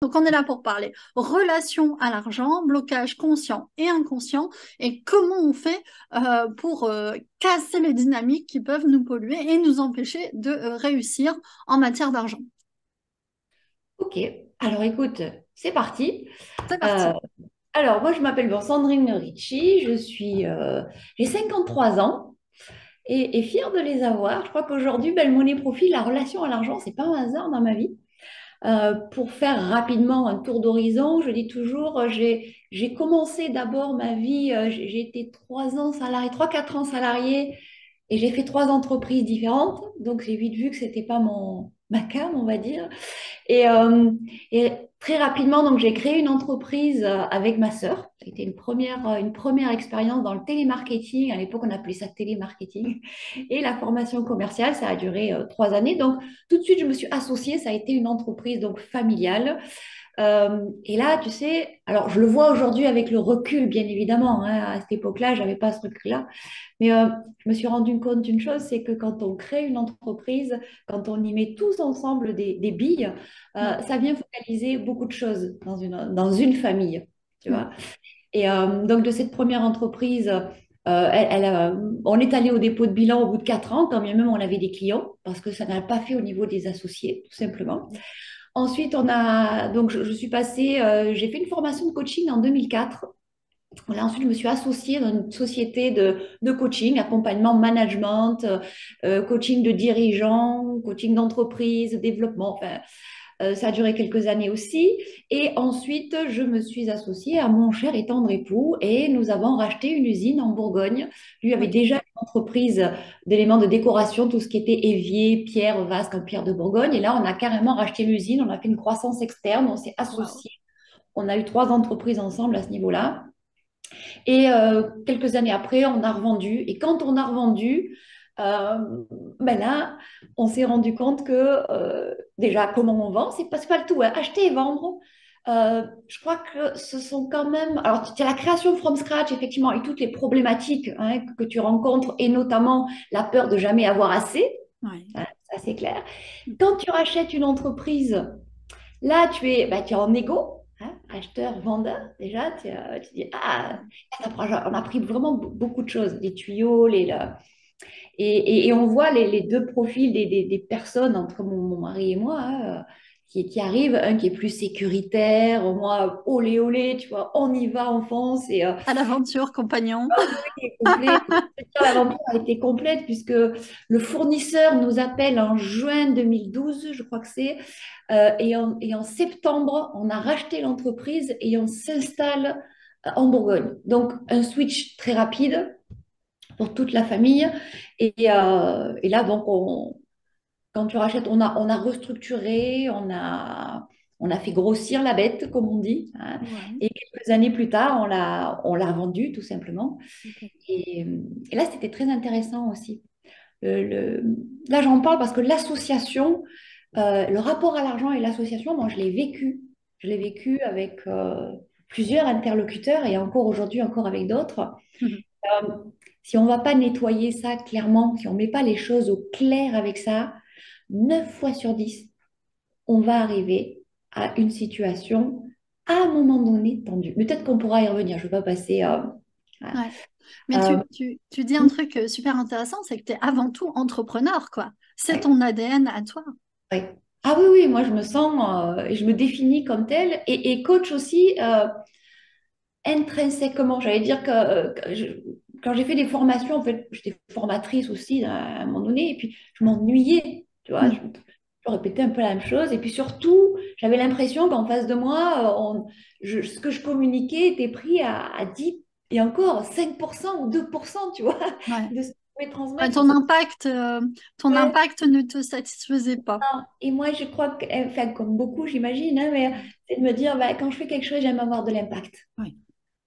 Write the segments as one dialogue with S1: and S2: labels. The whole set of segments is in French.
S1: Donc, on est là pour parler relation à l'argent, blocage conscient et inconscient, et comment on fait pour casser les dynamiques qui peuvent nous polluer et nous empêcher de réussir en matière d'argent.
S2: Ok, alors écoute, c'est parti.
S1: C'est
S2: Euh,
S1: parti.
S2: alors, moi, je m'appelle Sandrine Ricci, j'ai 53 ans et fière de les avoir. Je crois qu'aujourd'hui, belle monnaie profit, la relation à l'argent, c'est pas un hasard dans ma vie. Pour faire rapidement un tour d'horizon, je dis toujours, j'ai commencé d'abord ma vie, j'ai été 3 ans salarié, 3-4 ans salarié et j'ai fait 3 entreprises différentes. Donc, j'ai vite vu que c'était pas ma came, on va dire. Et, euh, et très rapidement, donc, j'ai créé une entreprise avec ma sœur. C'était une première expérience dans le télémarketing. À l'époque, on appelait ça télémarketing. Et la formation commerciale, ça a duré 3 années. Donc, tout de suite, je me suis associée. Ça a été une entreprise donc familiale. Et là, tu sais, alors je le vois aujourd'hui avec le recul, bien évidemment, hein. À cette époque-là, je n'avais pas ce truc-là. Mais je me suis rendu compte d'une chose, c'est que quand on crée une entreprise, quand on y met tous ensemble des billes,
S1: Mm,
S2: ça vient focaliser beaucoup de choses dans une famille, tu
S1: mm.
S2: vois. Et donc, de cette première entreprise, on est allé au dépôt de bilan au bout de 4 ans, quand bien même on avait des clients, parce que ça n'a pas fait au niveau des associés, tout simplement. Ensuite, donc je suis passée, j'ai fait une formation de coaching en 2004. Voilà, ensuite, je me suis associée dans une société de coaching, accompagnement, management, coaching de dirigeants, coaching d'entreprise, développement. Enfin, ça a duré quelques années aussi. Et ensuite, je me suis associée à mon cher et tendre époux et nous avons racheté une usine en Bourgogne. Lui avait
S1: Oui.
S2: déjà une entreprise d'éléments de décoration, tout ce qui était évier, pierre, vase en pierre de Bourgogne. Et là, on a carrément racheté l'usine, on a fait une croissance externe, on s'est
S1: Waouh.
S2: associés. On a eu 3 entreprises ensemble à ce niveau-là. Et quelques années après, on a revendu. Et quand on a revendu, euh, ben là, on s'est rendu compte que déjà, comment on vend, c'est pas le tout, hein. Acheter et vendre, je crois que ce sont quand même. Alors, tu as la création from scratch, effectivement, et toutes les problématiques, hein, que tu rencontres, et notamment la peur de jamais avoir assez,
S1: Oui.
S2: hein, ça c'est clair.
S1: Mm.
S2: Quand tu rachètes une entreprise, là, tu es en égo, hein, acheteur, vendeur, déjà, tu dis, ah, on a pris vraiment beaucoup de choses, les tuyaux, et on voit les deux profils des personnes entre mon mari et moi, hein, qui arrivent, un qui est plus sécuritaire, moi, olé, olé, tu vois, on y va, on fonce, et
S1: À l'aventure, compagnon.
S2: oui, complet. L'aventure a été complète puisque le fournisseur nous appelle en juin 2012, je crois que c'est, et en septembre, on a racheté l'entreprise et on s'installe en Bourgogne. Donc, un switch très rapide pour toute la famille. Et là, donc, quand tu rachètes, on a restructuré, on a fait grossir la bête, comme on dit, hein.
S1: Ouais.
S2: Et quelques années plus tard, on l'a vendu, tout simplement.
S1: Ok.
S2: Et là, c'était très intéressant aussi. Là, j'en parle parce que l'association, le rapport à l'argent et l'association, moi, je l'ai vécu. Je l'ai vécu avec plusieurs interlocuteurs et encore aujourd'hui, encore avec d'autres.
S1: Mhm.
S2: Euh, Si on ne va pas nettoyer ça clairement, si on ne met pas les choses au clair avec ça, 9 fois sur 10, on va arriver à une situation à un moment donné tendue. Peut-être qu'on pourra y revenir. Je ne veux pas passer. Voilà.
S1: Ouais. Mais
S2: Euh,
S1: tu dis un truc super intéressant, c'est que tu es avant tout entrepreneur, quoi. C'est
S2: ouais,
S1: ton ADN à toi.
S2: ouais. Ah oui, oui, moi je me sens et je me définis comme telle et coach aussi intrinsèquement. J'allais dire quand j'ai fait des formations, en fait, j'étais formatrice aussi à un moment donné et puis je m'ennuyais, tu vois. Je,
S1: Mm.
S2: je répétais un peu la même chose et puis surtout, j'avais l'impression qu'en face de moi, ce que je communiquais était pris à 10 et encore 5% ou 2%, tu vois,
S1: Ouais.
S2: de ce que je pouvais
S1: Ouais,
S2: transmettre.
S1: ton impact ne te satisfaisait pas.
S2: Et moi, je crois que, enfin, comme beaucoup, j'imagine, hein, mais c'est de me dire, bah, quand je fais quelque chose, j'aime avoir de l'impact.
S1: Oui,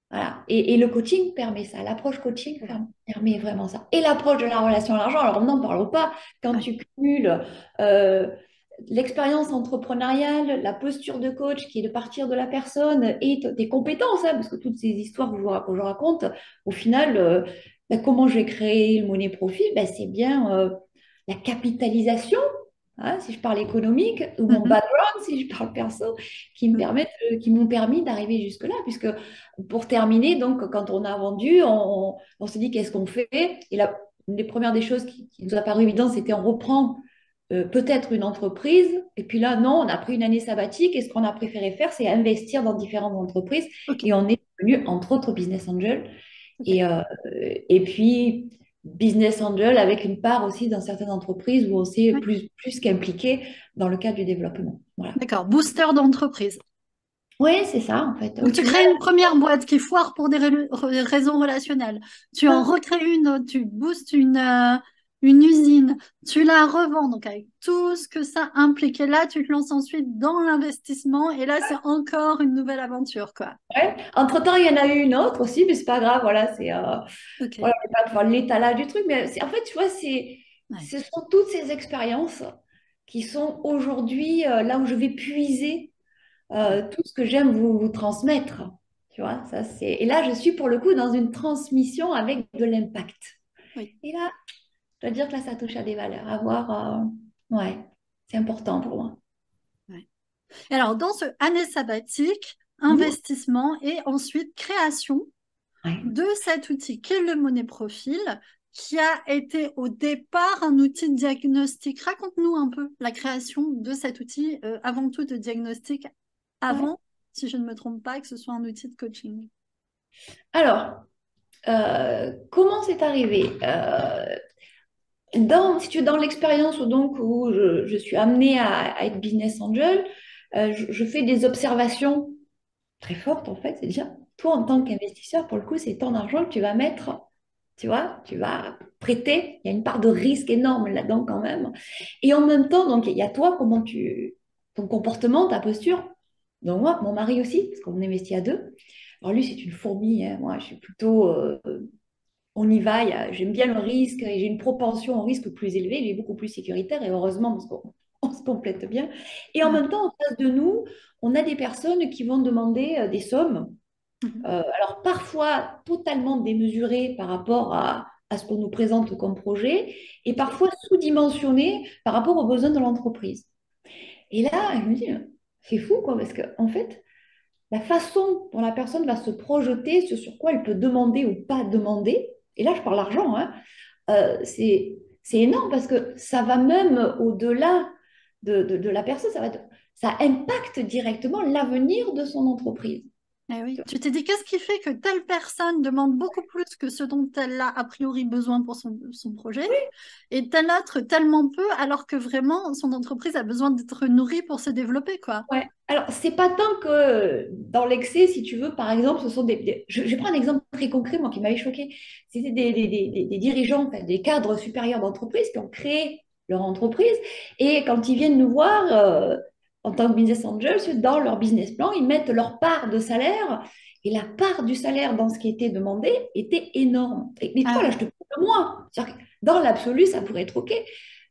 S2: Voilà. Et le coaching permet ça. L'approche coaching
S1: c'est vrai.
S2: permet vraiment ça. Et l'approche de la relation à l'argent, alors n'en parlons pas. Quand
S1: Ouais.
S2: tu cumules euh, l'expérience entrepreneuriale, la posture de coach qui est de partir de la personne et tes compétences, hein, parce que toutes ces histoires que je raconte, au final, bah, comment j'ai créé le money profit, bah, c'est bien la capitalisation, hein, si je parle économique, ou mon
S1: Mhm.
S2: background. si je parle perso, qui m'ont permis d'arriver jusque-là. Puisque pour terminer, donc, quand on a vendu, on se dit qu'est-ce qu'on fait? Et là, une des premières des choses qui nous a paru évident, c'était on reprend peut-être une entreprise. Et puis là, non, on a pris une année sabbatique. Et ce qu'on a préféré faire, c'est investir dans différentes entreprises.
S1: Ok,
S2: Et on est devenu, entre autres, business angel.
S1: ok.
S2: Et, euh, et puis, business angel avec une part aussi dans certaines entreprises où on s'est
S1: Ouais.
S2: plus qu'impliqué dans le cadre du développement. Voilà.
S1: D'accord, booster d'entreprise.
S2: Oui, c'est ça, en fait. Au
S1: Donc, tu
S2: final,
S1: crées une première boîte qui foire pour des raisons relationnelles. Tu en
S2: hein,
S1: recrées une autre, tu boostes une usine, tu la revends, donc avec tout ce que ça implique. Et là, tu te lances ensuite dans l'investissement. Et là, c'est encore une nouvelle aventure, quoi.
S2: ouais. Entre-temps, il y en a eu une autre aussi, mais c'est pas grave. Voilà,
S1: Ok.
S2: voilà, je vais pas faire l'étalage du truc, mais en fait, tu vois,
S1: Ouais.
S2: ce sont toutes ces expériences qui sont aujourd'hui là où je vais puiser
S1: Ouais.
S2: tout ce que j'aime vous transmettre. Tu vois, ça c'est. Et là, je suis pour le coup dans une transmission avec de l'impact.
S1: Oui.
S2: Et là, je dois dire que là, ça touche à des valeurs. Avoir, ouais, c'est important pour moi.
S1: Ouais. Et alors, dans ce année sabbatique,
S2: Mhm.
S1: investissement et ensuite création
S2: Ouais.
S1: de cet outil qu'est le Money Profil, qui a été au départ un outil de diagnostic. Raconte-nous un peu la création de cet outil, avant tout de diagnostic,
S2: Ouais.
S1: avant, si je ne me trompe pas, que ce soit un outil de coaching.
S2: Alors, comment c'est arrivé? Si tu es dans l'expérience où, donc, où je suis amenée à être business angel, je fais des observations très fortes en fait. C'est dire, toi en tant qu'investisseur, pour le coup, c'est ton argent que tu vas mettre, tu vois, tu vas prêter. Il y a une part de risque énorme là-dedans quand même. Et en même temps, donc, il y a toi, ton comportement, ta posture. Donc moi, mon mari aussi, parce qu'on investit à deux. Alors lui, c'est une fourmi, hein. Moi, je suis plutôt on y va, j'aime bien le risque et j'ai une propension au risque plus élevée, il est beaucoup plus sécuritaire et heureusement parce qu'on on se complète bien. Et en
S1: Ouais.
S2: même temps, en face de nous, on a des personnes qui vont demander des sommes,
S1: Mhm.
S2: alors parfois totalement démesurées par rapport à ce qu'on nous présente comme projet et
S1: Ok.
S2: parfois sous-dimensionnées par rapport aux besoins de l'entreprise. Et là, je me dis, c'est fou quoi, parce qu'en fait, la façon dont la personne va se projeter, ce sur quoi elle peut demander ou pas demander, et là je parle argent, hein, c'est énorme parce que ça va même au-delà de la personne, ça impacte directement l'avenir de son entreprise.
S1: Eh
S2: Tu
S1: oui.
S2: vois.
S1: Tu t'es dit, qu'est-ce qui fait que telle personne demande beaucoup plus que ce dont elle a a priori besoin pour son projet, et telle autre tellement peu, alors que vraiment son entreprise a besoin d'être nourrie pour se développer, quoi.
S2: Ouais. Alors, c'est pas tant que dans l'excès, si tu veux, par exemple, ce sont je prends un exemple très concret, moi, qui m'avait choqué. C'était des dirigeants, enfin, des cadres supérieurs d'entreprise qui ont créé leur entreprise. Et quand ils viennent nous voir, en tant que business angels, dans leur business plan, ils mettent leur part de salaire. Et la part du salaire dans ce qui était demandé était énorme. Et
S1: Ah
S2: toi, là,
S1: oui.
S2: je te parle de moi. C'est-à-dire que dans l'absolu, ça pourrait être OK.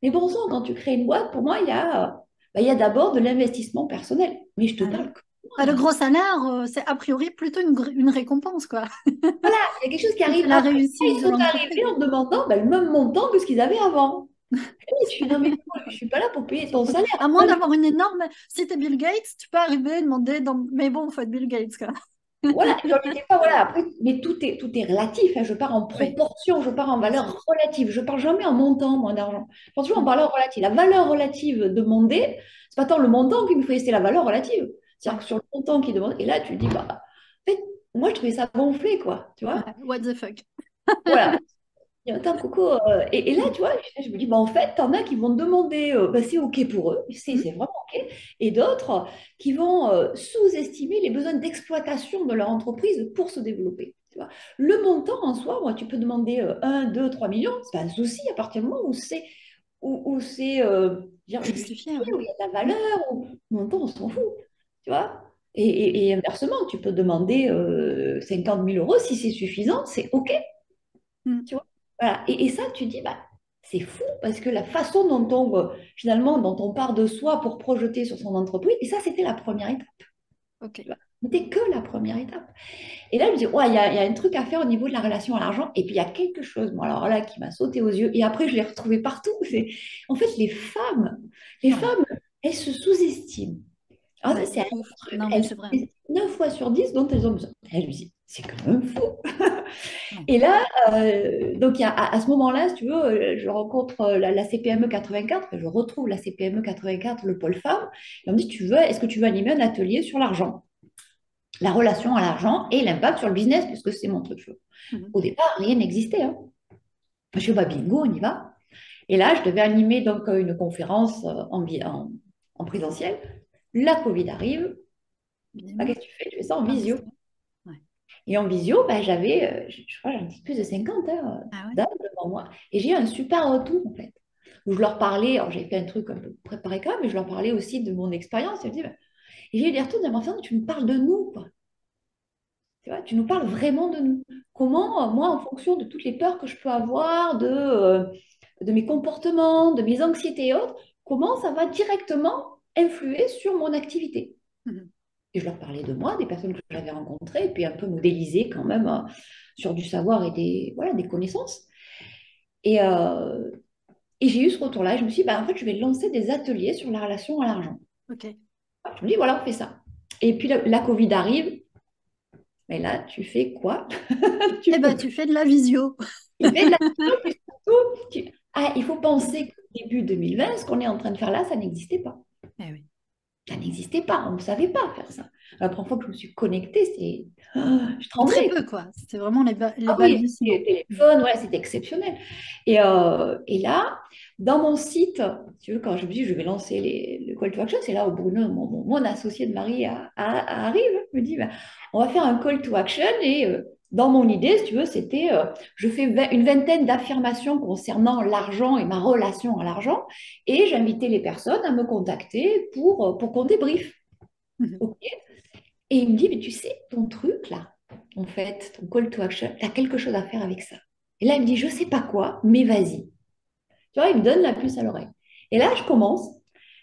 S2: Mais bon sang, quand tu crées une boîte, pour moi, il y a d'abord de l'investissement personnel. Mais je te
S1: Ah oui.
S2: parle que
S1: Bah,
S2: moi,
S1: le
S2: là.
S1: gros salaire, c'est a priori plutôt une récompense, quoi.
S2: Voilà, il y a quelque chose qui
S1: C'est
S2: arrive
S1: la
S2: après.
S1: réussite
S2: Ils
S1: de
S2: sont
S1: l'entreprise.
S2: arrivés en demandant le même montant que ce qu'ils avaient avant. Et je suis non, mais moi, je ne suis pas là pour payer ton salaire.
S1: À moins d'avoir une énorme. Si t'es Bill Gates, tu peux arriver et demander. Mais bon, faut être Bill Gates, quoi.
S2: Voilà, j'en étais pas, voilà. Après, mais tout est relatif, hein. Je pars en
S1: Oui,
S2: proportion, je pars en
S1: bien sûr.
S2: valeur relative. Je pars jamais en montant, moi, d'argent. Je pars toujours en
S1: Mm.
S2: valeur relative. La valeur relative demandée, c'est pas tant le montant qui me fait, c'est la valeur relative. C'est-à-dire
S1: Ouais.
S2: que sur le montant qui demande, et là, tu dis, bah, en fait, moi, je trouvais ça gonflé, quoi, tu vois.
S1: Ouais. What the fuck?
S2: Voilà. Et attends, Coco, et là, tu vois, je me dis, bah, en fait, t'en as qui vont demander, bah, c'est OK pour eux,
S1: Mm.
S2: c'est vraiment OK, et d'autres qui vont sous-estimer les besoins d'exploitation de leur entreprise pour se développer. Tu vois. Le montant en soi, moi, tu peux demander 1, 2, 3 millions, c'est pas un souci à partir du moment où c'est dire,
S1: Justifié,
S2: justifié,
S1: ouais.
S2: où il y a de la
S1: Mm.
S2: valeur, où le montant, on s'en fout. Tu vois. Et inversement, tu peux demander 50 000 euros, si c'est suffisant, c'est OK.
S1: Mm.
S2: Tu vois? Voilà. Et ça, tu dis, bah, c'est fou parce que la façon finalement, dont on part de soi pour projeter sur son entreprise, et ça, c'était la première étape.
S1: Ok.
S2: Tu vois. C'était que la première étape. Et là, je me dis, ouais, il y a un truc à faire au niveau de la relation à l'argent. Et puis, il y a quelque chose, moi, alors là, qui m'a sauté aux yeux. Et après, je l'ai retrouvé partout. En fait, les
S1: Ouais.
S2: femmes, elles se sous-estiment. Ah,
S1: Ouais,
S2: c'est un
S1: ouf.
S2: truc,
S1: Non, mais c'est vrai.
S2: 9 fois sur 10 dont elles ont besoin. Et je me dis, c'est quand même fou.
S1: Ouais.
S2: Et là, donc à ce moment-là, si tu veux, je rencontre la CPME 84, je retrouve la CPME 84, le pôle femme, et on me dit, est-ce que tu veux animer un atelier sur l'argent, la relation à l'argent et l'impact sur le business, puisque c'est mon truc.
S1: Mhm.
S2: Au départ, rien n'existait, hein. Je dis, bah, bingo, on y va. Et là, je devais animer donc une conférence en présentiel. La Covid arrive. Bah,
S1: Bim.
S2: qu'est-ce que tu fais? Tu fais ça en
S1: Ah, mais
S2: visio.
S1: c'est vrai. Ouais.
S2: Et en visio, bah, j'avais, je crois, j'en ai plus de 50
S1: Ah ouais?
S2: dames devant moi. Et j'ai eu un super retour, en fait, où je leur parlais, alors j'ai fait un truc un peu préparé quand même, mais je leur parlais aussi de mon expérience. Et, et j'ai eu des retours de ma tu me parles de nous, quoi. Tu vois, tu nous parles vraiment de nous. Comment, moi, en fonction de toutes les peurs que je peux avoir, de mes comportements, de mes anxiétés et autres, comment ça va directement influer sur mon activité.
S1: Mhm.
S2: Et je leur parlais de moi, des personnes que j'avais rencontrées, et puis un peu modéliser quand même sur du savoir et voilà, des connaissances. Et, euh, et j'ai eu ce retour-là. Je me suis dit, bah, en fait, je vais lancer des ateliers sur la relation à l'argent.
S1: Ok.
S2: Je me dis, voilà, on fait ça. Et puis la Covid arrive, mais là, tu fais quoi?
S1: Eh
S2: Tu
S1: ben,
S2: peux
S1: tu fais de la visio.
S2: Il fait de la question, puis surtout, ah, il faut penser qu'au début 2020, ce qu'on est en train de faire là, ça n'existait pas.
S1: Eh oui.
S2: Ça n'existait pas, on ne savait pas faire ça. La première fois que je me suis connectée, je
S1: Ou très
S2: tremblais.
S1: peu, quoi. C'était vraiment les
S2: Ah oui, le
S1: balbutiements.
S2: téléphone, ouais, c'était exceptionnel. Et là, dans mon site, si tu veux, quand je me dis je vais lancer le call to action, c'est là où Bruno, mon associé de Marie, arrive, me dit bah, on va faire un call to action. Et dans mon idée, si tu veux, c'était je fais une vingtaine d'affirmations concernant l'argent et ma relation à l'argent. Et j'invitais les personnes à me contacter pour qu'on débriefe.
S1: Mhm.
S2: OK. Et il me dit, mais tu sais, ton truc là, en fait, ton call to action, tu as quelque chose à faire avec ça. Et là, il me dit, je sais pas quoi, mais vas-y. Tu vois, il me donne la puce à l'oreille. Et là, je commence.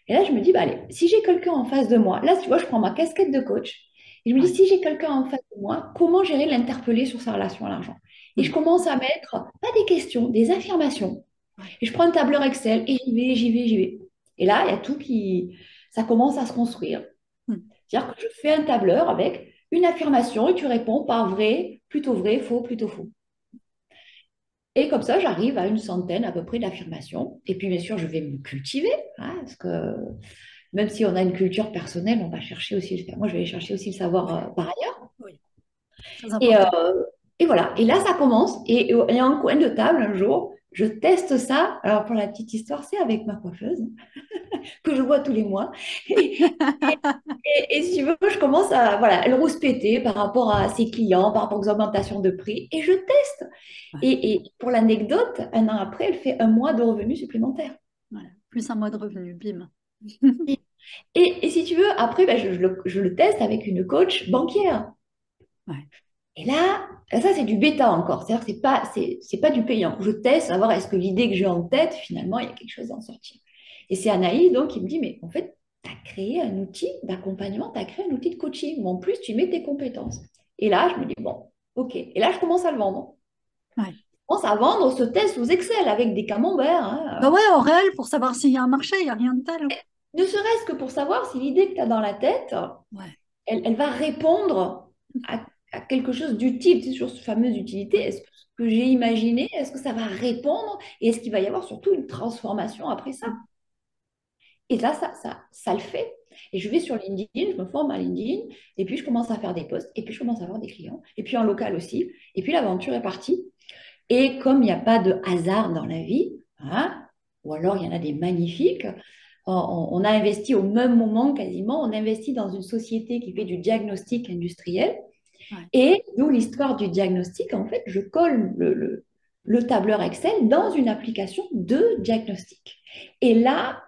S2: Et là, je me dis, bah, allez, si j'ai quelqu'un en face de moi, là, tu vois, je prends ma casquette de coach. Et je me dis,
S1: Ouais.
S2: si j'ai quelqu'un en face de moi, comment gérer l'interpeller sur sa relation à l'argent? Et je
S1: Mhm.
S2: commence à mettre, pas des questions, des affirmations.
S1: Ouais.
S2: Et je prends un tableur Excel et j'y vais, j'y vais, j'y vais. Et là, il y a tout ça commence à se construire.
S1: Mhm.
S2: C'est-à-dire que je fais un tableur avec une affirmation et tu réponds par vrai, plutôt faux. Et comme ça, j'arrive à une centaine à peu près d'affirmations. Et puis, bien sûr, je vais me cultiver, hein, parce que même si on a une culture personnelle, on va chercher aussi moi, je vais aller chercher aussi le savoir
S1: Ouais.
S2: par ailleurs.
S1: Oui. Très
S2: Et,
S1: important.
S2: et voilà. Et là, ça commence. Et en coin de table, un jour, je teste ça. Alors, pour la petite histoire, c'est avec ma coiffeuse que je vois tous les mois. Et si tu veux, je commence à, voilà, elle rouspéter par rapport à ses clients, par rapport aux augmentations de prix, et je teste.
S1: Ouais.
S2: Et pour l'anecdote, un an après, elle fait un mois de revenus supplémentaires.
S1: Voilà. Plus un mois de revenu. Bim.
S2: Et si tu veux, après, ben, je le teste avec une coach banquière.
S1: Ouais.
S2: Et là, ça, c'est du bêta encore. C'est-à-dire que c'est pas du payant. Je teste, savoir est-ce que l'idée que j'ai en tête, finalement, il y a quelque chose à en sortir. Et c'est Anaïs, donc, qui me dit, mais en fait, tu as créé un outil d'accompagnement, tu as créé un outil de coaching, où en plus, tu mets tes compétences. Et là, je me dis, bon, OK. Et là, je commence à le vendre.
S1: Ouais.
S2: Je commence à vendre ce test sous Excel avec des camemberts,
S1: Bah
S2: hein.
S1: ouais, en réel, pour savoir s'il y a un marché, il n'y a rien de tel, hein.
S2: Ne serait-ce que pour savoir si l'idée que tu as dans la tête,
S1: Ouais.
S2: elle va répondre à quelque chose d'utile, c'est sur cette fameuse utilité.
S1: Ouais.
S2: Est-ce que ce que j'ai imaginé, est-ce que ça va répondre et est-ce qu'il va y avoir surtout une transformation après ça? Et là, ça le fait. Et je vais sur LinkedIn, je me forme à LinkedIn, et puis je commence à faire des posts, et puis je commence à avoir des clients, et puis en local aussi, et puis l'aventure est partie. Et comme il n'y a pas de hasard dans la vie, hein, ou alors il y en a des magnifiques, on a investi au même moment quasiment, on investit dans une société qui fait du diagnostic industriel.
S1: Ouais.
S2: Et d'où l'histoire du diagnostic, en fait, je colle le tableur Excel dans une application de diagnostic. Et là,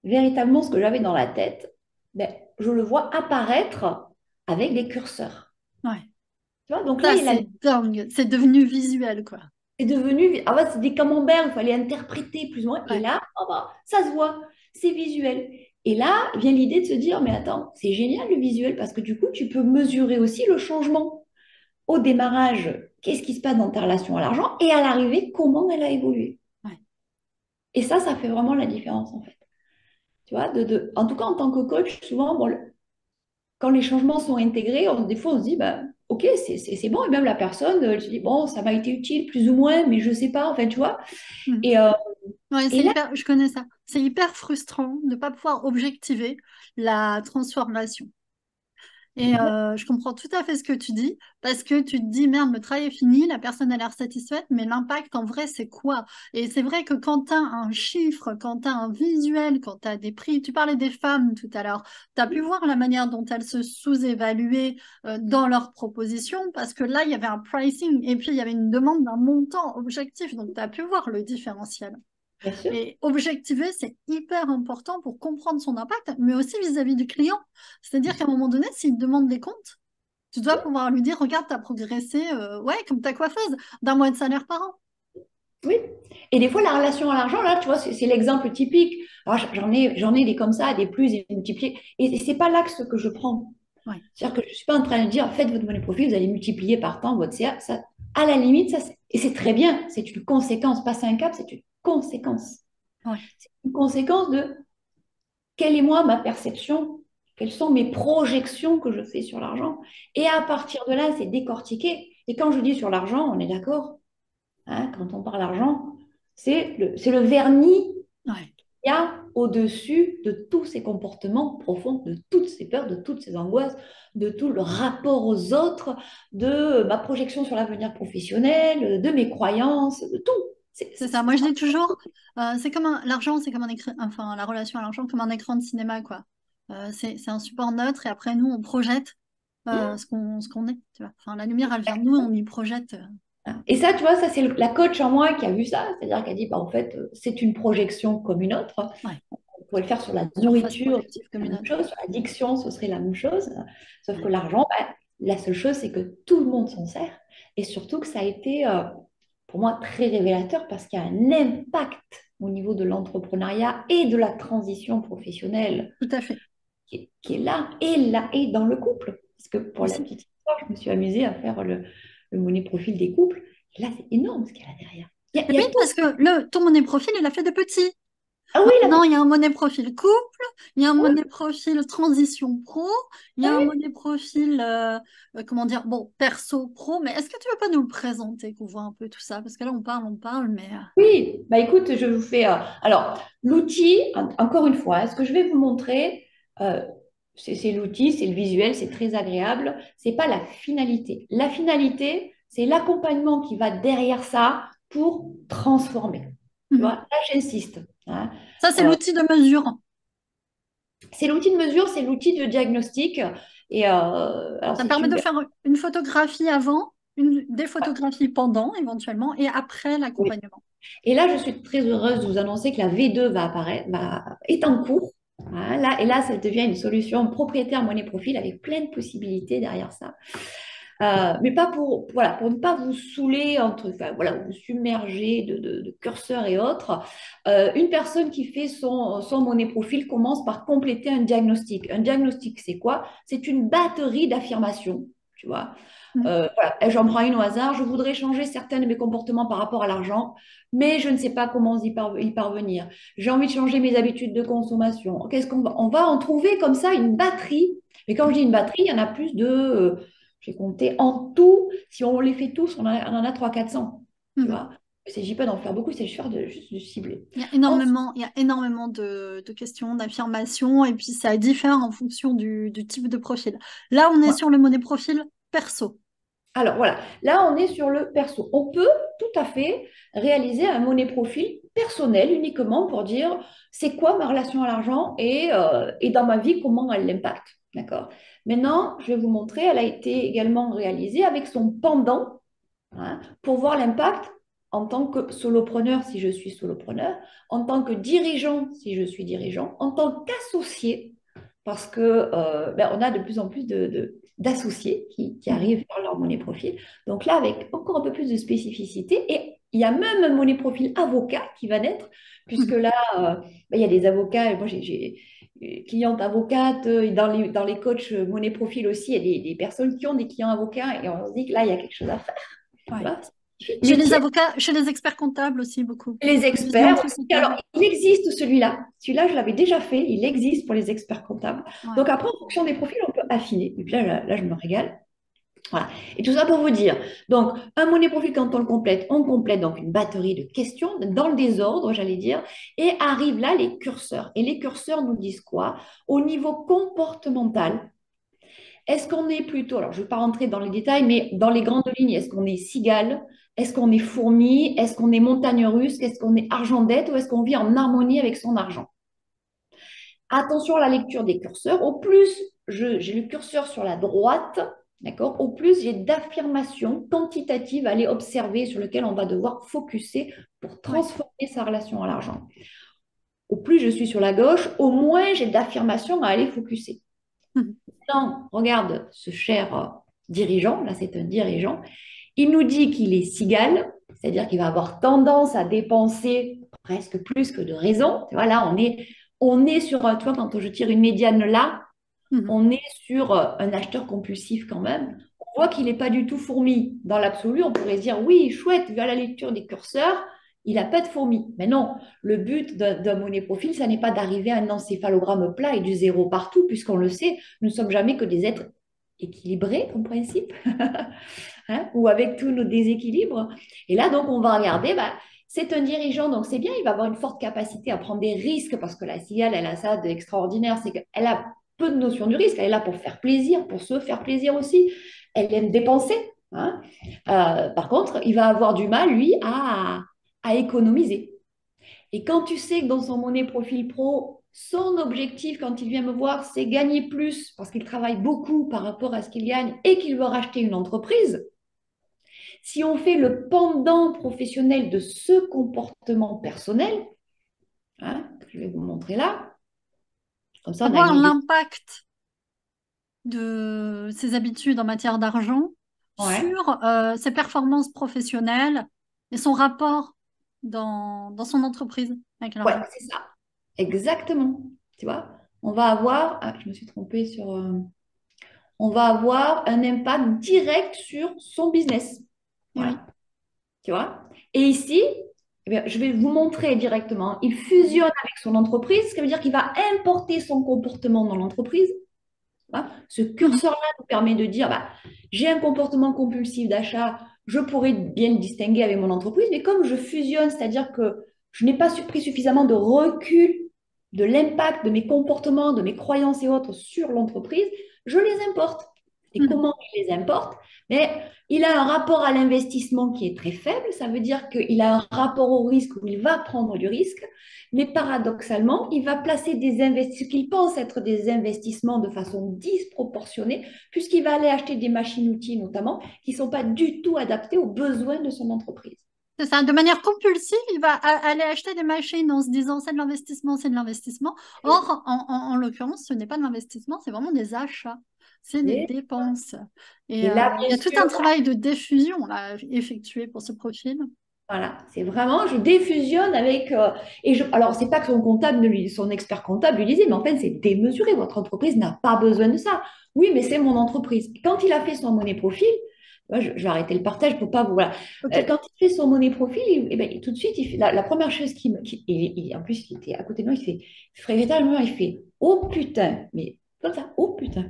S2: véritablement, ce que j'avais dans la tête, ben, je le vois apparaître avec des curseurs.
S1: Ouais.
S2: Tu vois, donc là,
S1: Ça, c'est dingue. C'est devenu visuel, quoi.
S2: c'est devenu, ah ouais, c'est des camemberts, il fallait interpréter plus ou moins. Et
S1: Ouais.
S2: là, oh bah, ça se voit, c'est visuel. Et là vient l'idée de se dire, mais attends, c'est génial le visuel parce que du coup, tu peux mesurer aussi le changement au démarrage, qu'est-ce qui se passe dans ta relation à l'argent et à l'arrivée, comment elle a évolué.
S1: Ouais.
S2: Et ça fait vraiment la différence en fait. Tu vois, en tout cas en tant que coach, souvent, bon, quand les changements sont intégrés, des fois, on se dit, bah, OK, c'est bon. Et même la personne, elle se dit, bon, ça m'a été utile plus ou moins, mais je ne sais pas, en fait, tu vois.
S1: Mhm.
S2: Et,
S1: Ouais,
S2: et
S1: c'est
S2: là,
S1: hyper, je connais ça. C'est hyper frustrant de ne pas pouvoir objectiver la transformation. Et je comprends tout à fait ce que tu dis, parce que tu te dis, merde, le travail est fini, la personne a l'air satisfaite, mais l'impact en vrai, c'est quoi? Et c'est vrai que quand tu as un chiffre, quand tu as un visuel, quand tu as des prix, tu parlais des femmes tout à l'heure, tu as pu voir la manière dont elles se sous-évaluaient dans leurs propositions, parce que là, il y avait un pricing, et puis il y avait une demande d'un montant objectif, donc tu as pu voir le différentiel.
S2: bien sûr,
S1: Et objectiver, c'est hyper important pour comprendre son impact, mais aussi vis-à-vis du client. C'est-à-dire qu'à un moment donné, s'il te demande des comptes, tu dois pouvoir lui dire, regarde, tu as progressé, ouais, comme ta coiffeuse, d'un mois de salaire par an.
S2: oui. Et des fois, la relation à l'argent, là, tu vois, c'est l'exemple typique. Alors, j'en ai des comme ça, des plus et multipliés. Et c'est pas l'axe que je prends.
S1: Ouais,
S2: C'est-à-dire que je ne suis pas en train de dire, faites votre monnaie profil, vous allez multiplier par temps votre CA. Ça, à la limite, et c'est très bien, c'est une conséquence. Passer un cap, c'est une conséquence.
S1: ouais,
S2: C'est une conséquence de quelle est moi ma perception, quelles sont mes projections que je fais sur l'argent. Et à partir de là, c'est décortiquer. Et quand je dis sur l'argent, on est d'accord, hein, quand on parle d'argent, c'est le vernis
S1: ouais.
S2: qu'il y a au-dessus de tous ces comportements profonds, de toutes ces peurs, de toutes ces angoisses, de tout le rapport aux autres, de ma projection sur l'avenir professionnel, de mes croyances, de tout.
S1: C'est ça. Moi, je dis toujours, l'argent, c'est comme un écran, enfin, la relation à l'argent, comme un écran de cinéma, quoi. C'est un support neutre et après, nous, on projette ce qu'on est, tu vois. Enfin, la lumière, elle vient de nous et on y projette.
S2: Et ça, tu vois, ça, c'est la coach en moi qui a vu ça. C'est-à-dire qu'elle dit, bah, en fait, c'est une projection comme une autre.
S1: Ouais,
S2: On pourrait le faire sur la
S1: surface
S2: nourriture,
S1: projective
S2: c'est
S1: comme
S2: la
S1: une
S2: même
S1: autre.
S2: chose. Sur l'addiction, ce serait la même chose. Sauf que
S1: Ouais.
S2: l'argent, bah, la seule chose, c'est que tout le monde s'en sert. Et surtout que ça a été, pour moi, très révélateur parce qu'il y a un impact au niveau de l'entrepreneuriat et de la transition professionnelle
S1: Tout à fait.
S2: qui est là et dans le couple. Parce que pour la
S1: Aussi.
S2: petite histoire, je me suis amusée à faire le money profil des couples. Et là, c'est énorme ce qu'il y a là derrière. Il
S1: Et
S2: y
S1: oui,
S2: a tout.
S1: parce que ton monnaie profil, il a fait de petit.
S2: Ah oui,
S1: Maintenant, il y a un monnaie profil couple, il y a un monnaie profil transition pro, il y a un monnaie profil, comment dire, bon, perso pro, mais est-ce que tu veux pas nous le présenter, qu'on voit un peu tout ça? Parce que là, on parle, mais
S2: oui, bah écoute, je vous fais. Alors, l'outil, encore une fois, ce que je vais vous montrer, euh, c'est l'outil, c'est le visuel, c'est très agréable. C'est pas la finalité. La finalité, c'est l'accompagnement qui va derrière ça pour transformer. Tu vois,
S1: mhm.
S2: là, j'insiste, hein.
S1: Ça, c'est
S2: Euh,
S1: l'outil de mesure.
S2: c'est l'outil de mesure, c'est l'outil de diagnostic. Et alors,
S1: Ça
S2: c'est
S1: permet de
S2: super.
S1: faire une photographie avant, des photographies pendant, éventuellement, et après
S2: Oui.
S1: l'accompagnement.
S2: Et là, je suis très heureuse de vous annoncer que la V2 va apparaître, est en cours. Voilà. Et là, ça devient une solution propriétaire monnaie profil avec plein de possibilités derrière ça. Mais pas voilà, pour ne pas vous saouler, enfin, voilà, vous submerger de curseurs et autres. Une personne qui fait son monnaie profil commence par compléter un diagnostic. Un diagnostic, c'est quoi? C'est une batterie d'affirmations, tu vois.
S1: Mhm.
S2: Voilà, et j'en prends une au hasard. Je voudrais changer certains de mes comportements par rapport à l'argent, mais je ne sais pas comment y parvenir. J'ai envie de changer mes habitudes de consommation. Qu'est-ce on va en trouver comme ça une batterie. Mais quand je dis une batterie, il y en a plus de, j'ai compté en tout, si on les fait tous, on en a 300-400. Tu
S1: Mhm.
S2: vois? Il ne s'agit pas d'en faire beaucoup, c'est juste de cibler.
S1: Il y a énormément de questions, d'affirmations, et puis ça diffère en fonction du type de profil. Là, on est
S2: Ensuite,
S1: sur le monnaie profil perso.
S2: alors voilà, là on est sur le perso. On peut tout à fait réaliser un monnaie profil personnel uniquement pour dire c'est quoi ma relation à l'argent et dans ma vie comment elle l'impacte. D'accord? Maintenant, je vais vous montrer, elle a été également réalisée avec son pendant, hein, pour voir l'impact en tant que solopreneur si je suis solopreneur, en tant que dirigeant si je suis dirigeant, en tant qu'associé parce que on a de plus en plus d'associés qui
S1: Mhm.
S2: arrivent par leur monnaie profil. Donc là, avec encore un peu plus de spécificité, et il y a même un monnaie profil avocat qui va naître, puisque
S1: Mhm.
S2: là, il y a des avocats, et moi j'ai une cliente avocate, et dans les coachs monnaie profil aussi, il y a des personnes qui ont des clients avocats, et on se dit que là, il y a quelque chose à faire. Tu
S1: Ouais.
S2: vois?
S1: Chez les
S2: métier.
S1: avocats, chez les experts comptables aussi, beaucoup.
S2: Les
S1: Vision
S2: experts. Et alors,
S1: sociétale.
S2: il existe celui-là. Celui-là, je l'avais déjà fait. Il existe pour les experts comptables.
S1: Ouais.
S2: Donc après, en fonction des profils, on peut affiner. Et puis là, je me régale. Voilà. Et tout ça pour vous dire. Donc, un monnaie profil, quand on complète donc une batterie de questions dans le désordre, j'allais dire, et arrivent là les curseurs. Et les curseurs nous disent quoi? Au niveau comportemental, est-ce qu'on est plutôt, alors je ne vais pas rentrer dans les détails, mais dans les grandes lignes, est-ce qu'on est cigale? Est-ce qu'on est fourmi? Est-ce qu'on est montagne russe? Est-ce qu'on est argent dette? Ou est-ce qu'on vit en harmonie avec son argent? Attention à la lecture des curseurs. Au plus j'ai le curseur sur la droite, d'accord? Au plus j'ai d'affirmations quantitatives à aller observer sur lesquelles on va devoir focuser pour
S1: Ouais.
S2: transformer sa relation à l'argent. Au plus je suis sur la gauche, au moins j'ai d'affirmations à aller focuser.
S1: Mhm.
S2: Non, regarde ce cher dirigeant, là c'est un dirigeant, il nous dit qu'il est cigale, c'est-à-dire qu'il va avoir tendance à dépenser presque plus que de raison. Tu vois, là, on est sur, tu vois, quand je tire une médiane là,
S1: Mhm.
S2: on est sur un acheteur compulsif quand même. On voit qu'il n'est pas du tout fourmi. Dans l'absolu, on pourrait se dire, oui, chouette, vu à la lecture des curseurs, il n'a pas de fourmi. Mais non, le but d'un monnaie profil, ça n'est pas d'arriver à un encéphalogramme plat et du zéro partout, puisqu'on le sait, nous ne sommes jamais que des êtres équilibrés en principe, hein, ou avec tous nos déséquilibres. Et là, donc, on va regarder, bah, c'est un dirigeant, donc c'est bien, il va avoir une forte capacité à prendre des risques, parce que la cigale, elle a ça d'extraordinaire, c'est qu'elle a peu de notion du risque, elle est là pour faire plaisir, pour se faire plaisir aussi. Elle aime dépenser, hein. Par contre, il va avoir du mal, lui, à économiser. Et quand tu sais que dans son monnaie profil pro, son objectif quand il vient me voir, c'est gagner plus parce qu'il travaille beaucoup par rapport à ce qu'il gagne et qu'il veut racheter une entreprise, si on fait le pendant professionnel de ce comportement personnel, hein, que je vais vous montrer là, comme ça on a
S1: Avoir
S2: une idée.
S1: l'impact de ses habitudes en matière d'argent
S2: Ouais,
S1: sur ses performances professionnelles et son rapport dans son entreprise avec
S2: ouais,
S1: l'argent.
S2: c'est ça. Exactement. Tu vois, on va avoir, ah, je me suis trompée sur, on va avoir un impact direct sur son business.
S1: Et oui.
S2: Voilà, tu vois. Et ici, eh bien, je vais vous montrer directement. Il fusionne avec son entreprise, ce qui veut dire qu'il va importer son comportement dans l'entreprise. Hein. Ce
S1: Mhm.
S2: curseur-là nous permet de dire, bah, j'ai un comportement compulsif d'achat, je pourrais bien le distinguer avec mon entreprise, mais comme je fusionne, c'est-à-dire que je n'ai pas pris suffisamment de recul de l'impact de mes comportements, de mes croyances et autres sur l'entreprise, je les importe. Et
S1: Mhm.
S2: comment il les importe? Mais il a un rapport à l'investissement qui est très faible, ça veut dire qu'il a un rapport au risque où il va prendre du risque, mais paradoxalement, il va placer ce qu'il pense être des investissements de façon disproportionnée, puisqu'il va aller acheter des machines-outils notamment, qui ne sont pas du tout adaptés aux besoins de son entreprise.
S1: C'est ça, de manière compulsive, il va aller acheter des machines en se disant c'est de l'investissement, c'est de l'investissement. Or, en l'occurrence, ce n'est pas de l'investissement, c'est vraiment des achats, c'est des
S2: Et,
S1: dépenses. Et
S2: et là,
S1: il y
S2: bien
S1: a tout un
S2: sûr,
S1: travail de diffusion là, effectué pour ce profil.
S2: voilà, c'est vraiment, je défusionne avec. Alors, c'est pas que son comptable, son expert comptable lui disait, mais en fait, c'est démesuré. Votre entreprise n'a pas besoin de ça. Oui, mais c'est mon entreprise. Quand il a fait son monnaie profil, je vais arrêter le partage pour pas vous. Voilà.
S1: Ok.
S2: Quand il fait son monnaie profil, eh ben, tout de suite, la première chose en plus, il était à côté de moi, il fait, fréquemment, il fait, oh putain, mais comme ça, oh putain,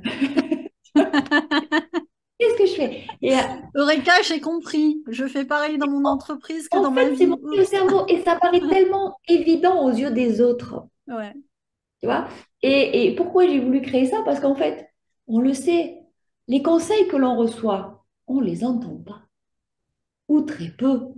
S2: qu'est-ce que je fais?
S1: Eureka, j'ai compris. Je fais pareil dans mon entreprise que
S2: En
S1: dans
S2: fait,
S1: ma
S2: c'est
S1: vie.
S2: mon le
S1: Oups.
S2: cerveau et ça paraît tellement évident aux yeux des autres.
S1: Ouais.
S2: Tu vois? Et pourquoi j'ai voulu créer ça? Parce qu'en fait, on le sait, les conseils que l'on reçoit, on ne les entend pas, ou très peu.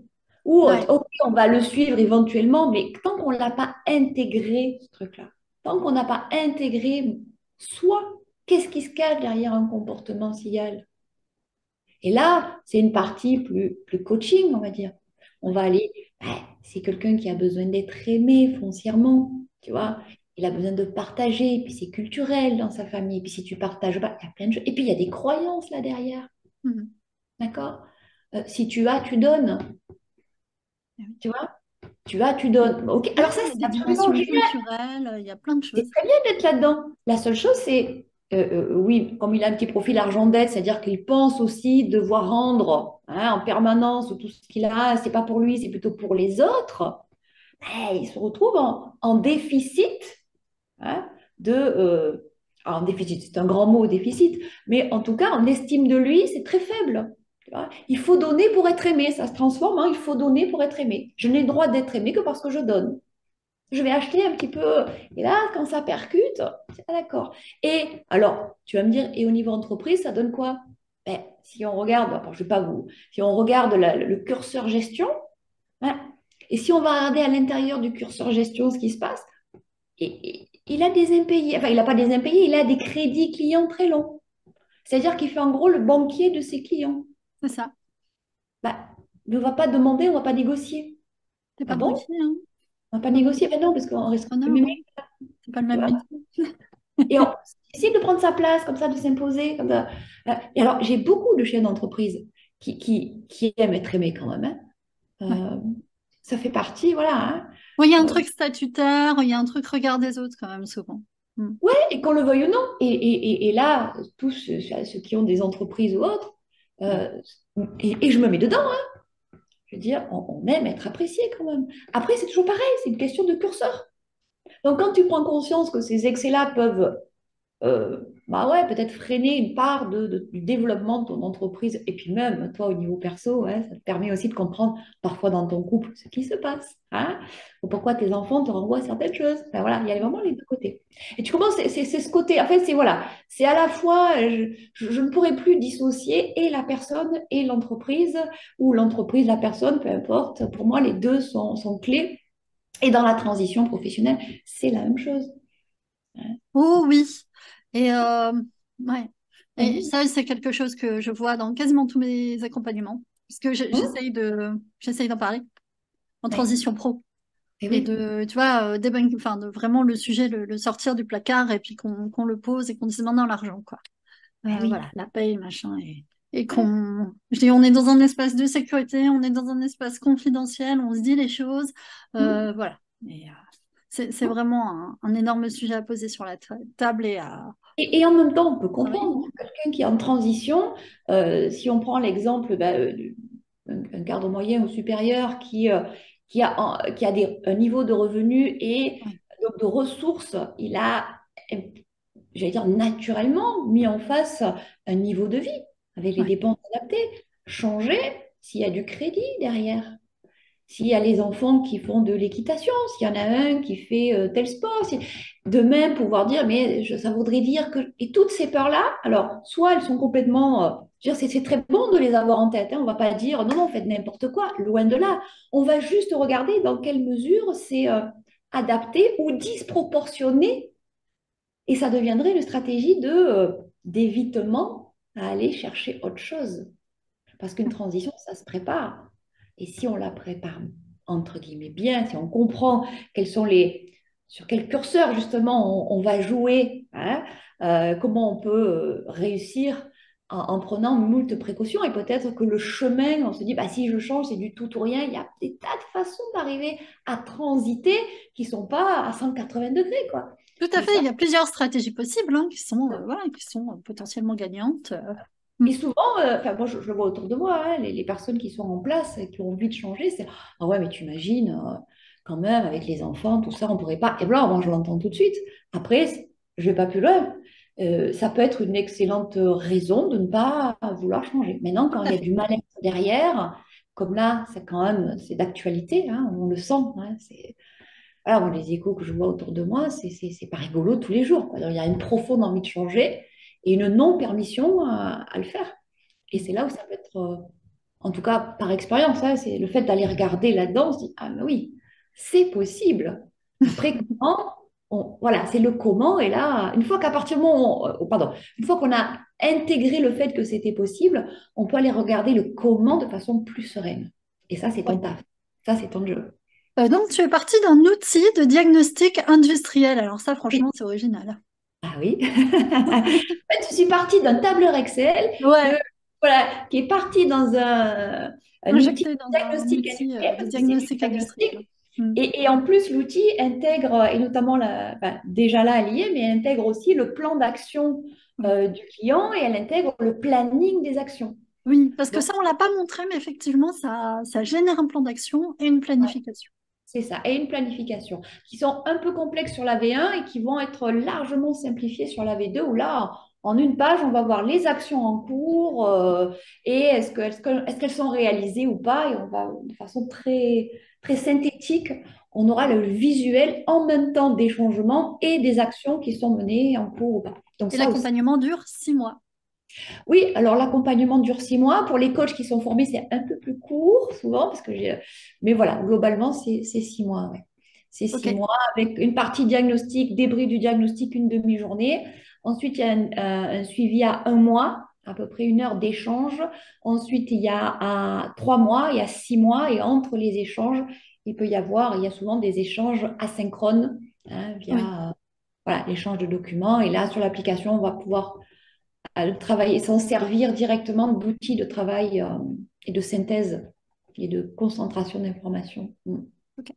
S2: Ou,
S1: Ouais.
S2: ok, on va le suivre éventuellement, mais tant qu'on ne l'a pas intégré, ce truc-là, tant qu'on n'a pas intégré, soit qu'est-ce qui se cache derrière un comportement SIAL? Et là, c'est une partie plus coaching, on va dire. On
S1: Ouais.
S2: va aller, ouais, c'est quelqu'un qui a besoin d'être aimé foncièrement, tu vois. Il a besoin de partager, puis c'est culturel dans sa famille. Puis si tu partages pas, il y a plein de choses. Et puis il y a des croyances là derrière,
S1: Mhm.
S2: d'accord? Si tu as, tu donnes,
S1: Eh oui.
S2: tu vois. Tu as, tu donnes. Ok.
S1: Ouais,
S2: Alors ça,
S1: il y a
S2: c'est
S1: des
S2: absolument
S1: dimensions
S2: génial.
S1: culturelles, il y a plein de
S2: C'est
S1: choses.
S2: très bien d'être là-dedans. La seule chose, c'est Oui, comme il a un petit profil argent dette, c'est-à-dire qu'il pense aussi devoir rendre en permanence tout ce qu'il a, c'est pas pour lui, c'est plutôt pour les autres. Il se retrouve en déficit hein, alors, en déficit, c'est un grand mot, déficit, mais en tout cas, en estime de lui, c'est très faible. Tu vois. Il faut donner pour être aimé, ça se transforme en il faut donner pour être aimé. Je n'ai le droit d'être aimé que parce que je donne. Je vais acheter un petit peu. Et là, quand ça percute, c'est pas d'accord. Et alors, tu vas me dire, et au niveau entreprise, ça donne quoi? Ben, si on regarde, bon, je vais pas vous, si on regarde le curseur gestion, hein, et si on va regarder à l'intérieur du curseur gestion ce qui se passe, il a des impayés, enfin, il n'a pas des impayés, il a des crédits clients très longs. C'est-à-dire qu'il fait en gros le banquier de ses clients.
S1: C'est ça.
S2: Bah, mais on ne va pas demander, on ne va pas négocier.
S1: C'est
S2: Ah
S1: pas le
S2: bon?
S1: métier, hein.
S2: On ne va pas
S1: Pas le
S2: négocier? Ben non, parce qu'on risque de
S1: entrepreneur,
S2: m'aimer,
S1: hein. C'est pas le
S2: tu
S1: même
S2: vois.
S1: métier.
S2: Et on essaie de prendre sa place, comme ça, de s'imposer. Comme ça. Et alors, j'ai beaucoup de chefs d'entreprise qui aiment être aimés quand même.
S1: Ouais.
S2: Euh, Ça fait partie, voilà.
S1: Bon, il y a un
S2: Euh,
S1: truc statutaire, il y a un truc regard des autres quand même souvent. Mm.
S2: ouais, et qu'on le veuille ou non. Et là, tous ceux qui ont des entreprises ou autres,
S1: Ouais.
S2: euh, et je me mets dedans, hein. Je veux dire, on aime être apprécié quand même. Après, c'est toujours pareil, c'est une question de curseur. Donc, quand tu prends conscience que ces excès-là peuvent bah ouais, peut-être freiner une part du développement de ton entreprise. Et puis même, toi, au niveau perso, hein, ça te permet aussi de comprendre parfois dans ton couple ce qui se passe. Hein, ou pourquoi tes enfants te renvoient certaines choses. Enfin, voilà, il y a vraiment les deux côtés. Et tu commences, c'est ce côté, en fait, c'est voilà, c'est à la fois, je ne pourrais plus dissocier et la personne et l'entreprise, ou l'entreprise, la personne, peu importe. Pour moi, les deux sont clés. Et dans la transition professionnelle, c'est la même chose. Hein.
S1: Oh oui. Et ouais. Et
S2: Mhm.
S1: ça, c'est quelque chose que je vois dans quasiment tous mes accompagnements. Parce que
S2: Mhm.
S1: j'essaye d'en parler en
S2: Ouais.
S1: transition pro.
S2: Et
S1: Et
S2: oui.
S1: de, tu vois, enfin, de vraiment le sujet, le sortir du placard et puis qu'on le pose et qu'on dise maintenant l'argent, quoi.
S2: Eh oui.
S1: Voilà, la paye, machin. Et
S2: Ouais.
S1: je dis, on est dans un espace de sécurité, on est dans un espace confidentiel, on se dit les choses.
S2: Mm.
S1: Voilà. Et, c'est vraiment un énorme sujet à poser sur la table et à
S2: Et en même temps, on peut
S1: travailler.
S2: comprendre quelqu'un qui est en transition, si on prend l'exemple d'un cadre moyen ou supérieur qui a un niveau de revenus et
S1: Ouais,
S2: donc de ressources, il a, j'allais dire, naturellement mis en face un niveau de vie avec les
S1: ouais,
S2: dépenses adaptées. Changer s'il y a du crédit derrière. S'il y a les enfants qui font de l'équitation, s'il y en a un qui fait tel sport, de même pouvoir dire, mais ça voudrait dire que... Et toutes ces peurs-là, alors, soit elles sont complètement... je veux dire, c'est très bon de les avoir en tête, hein. On ne va pas dire, non, non, faites n'importe quoi, loin de là. On va juste regarder dans quelle mesure c'est adapté ou disproportionné, et ça deviendrait une stratégie d'évitement à aller chercher autre chose. Parce qu'une transition, ça se prépare. Et si on la prépare, entre guillemets, bien, si on comprend quels sont sur quel curseur, justement, on va jouer, hein, comment on peut réussir en prenant moult précautions. Et peut-être que le chemin, on se dit, bah, si je change, c'est du tout ou rien. Il y a des tas de façons d'arriver à transiter qui ne sont pas à 180 degrés, quoi.
S1: tout à
S2: Et
S1: fait.
S2: ça,
S1: Il y a plusieurs stratégies possibles hein, voilà, qui sont potentiellement gagnantes.
S2: et
S1: Mm.
S2: souvent, enfin, moi, je le vois autour de moi, hein, les personnes qui sont en place et qui ont envie de changer, c'est ah ouais, mais tu imagines, quand même, avec les enfants, tout ça, on pourrait pas. Et voilà, moi, je l'entends tout de suite. Après, je vais pas plus loin. Ça peut être une excellente raison de ne pas vouloir changer. Maintenant,
S1: Tout
S2: quand il
S1: à
S2: y a
S1: fait.
S2: du mal-être derrière, comme là, c'est quand même, c'est d'actualité, hein, on le sent. Hein, voilà, moi, les échos que je vois autour de moi, c'est pas rigolo tous les jours, quoi. Alors, il y a une profonde envie de changer et une non-permission à le faire. Et c'est là où ça peut être, en tout cas par expérience, hein, c'est le fait d'aller regarder là-dedans, on se dit, ah mais oui, c'est possible. Après, comment voilà, c'est le comment. Et là, une fois qu'à partir du moment où pardon, une fois qu'on a intégré le fait que c'était possible, on peut aller regarder le comment de façon plus sereine. Et ça, c'est ton
S1: Ouais.
S2: taf. Ça, c'est ton jeu.
S1: Donc, tu es parti d'un outil de diagnostic industriel. Alors ça, franchement, c'est original.
S2: Ah oui. En fait, je suis partie d'un tableur Excel
S1: Ouais,
S2: voilà, qui est parti dans un outil
S1: injecté
S2: de
S1: dans un
S2: diagnostic
S1: outil
S2: industriel,
S1: de
S2: parce que c'est du
S1: diagnostic industriel.
S2: diagnostic.
S1: Mm.
S2: Et en plus, l'outil intègre, et notamment déjà là lié, mais intègre aussi le plan d'action
S1: Oui.
S2: du client et elle intègre le planning des actions.
S1: Oui, parce que
S2: Donc,
S1: ça, on l'a pas montré, mais effectivement, ça génère un plan d'action et une planification.
S2: c'est ça, et une planification qui sont un peu complexes sur la V1 et qui vont être largement simplifiées sur la V2 où là, en une page, on va voir les actions en cours et est-ce qu'elles sont réalisées ou pas et on va de façon très, très synthétique, on aura le visuel en même temps des changements et des actions qui sont menées en cours ou pas. Donc
S1: Et
S2: ça aussi.
S1: l'accompagnement dure 6 mois.
S2: Oui, alors l'accompagnement dure 6 mois. Pour les coachs qui sont formés, c'est un peu plus court souvent parce que j'ai. Mais voilà, globalement, c'est 6 mois. Ouais. C'est
S1: Ok.
S2: 6 mois avec une partie diagnostic, débrief du diagnostic, une demi-journée. Ensuite, il y a un suivi à 1 mois, à peu près 1 heure d'échange. Ensuite, il y a à 3 mois, il y a 6 mois. Et entre les échanges, il y a souvent des échanges asynchrones
S1: Oui.
S2: via voilà, l'échange de documents. Et là, sur l'application, on va pouvoir à le travailler, s'en servir directement d'outils de travail et de synthèse et de concentration d'informations. Mm.
S1: Ok.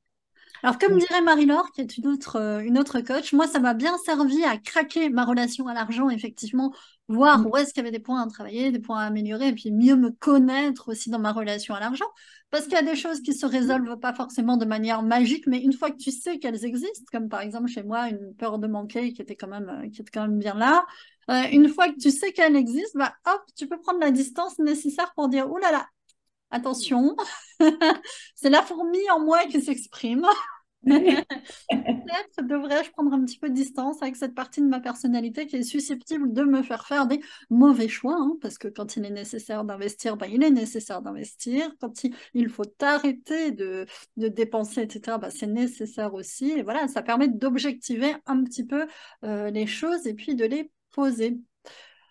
S1: Alors, comme
S2: Donc,
S1: dirait Marie-Laure, qui est une autre coach, moi, ça m'a bien servi à craquer ma relation à l'argent, effectivement, voir
S2: mm,
S1: où est-ce qu'il y avait des points à travailler, des points à améliorer, et puis mieux me connaître aussi dans ma relation à l'argent. Parce qu'il y a des choses qui se résolvent pas forcément de manière magique, mais une fois que tu sais qu'elles existent, comme par exemple chez moi, une peur de manquer qui était quand même bien là, une fois que tu sais qu'elle existe, bah, hop, tu peux prendre la distance nécessaire pour dire, ouh là là, attention, c'est la fourmi en moi qui s'exprime. Peut-être devrais-je prendre un petit peu de distance avec cette partie de ma personnalité qui est susceptible de me faire des mauvais choix, hein, parce que quand il est nécessaire d'investir, ben, il est nécessaire d'investir. Quand il faut arrêter de dépenser, etc., ben, c'est nécessaire aussi. Et voilà, ça permet d'objectiver un petit peu les choses et puis de les poser.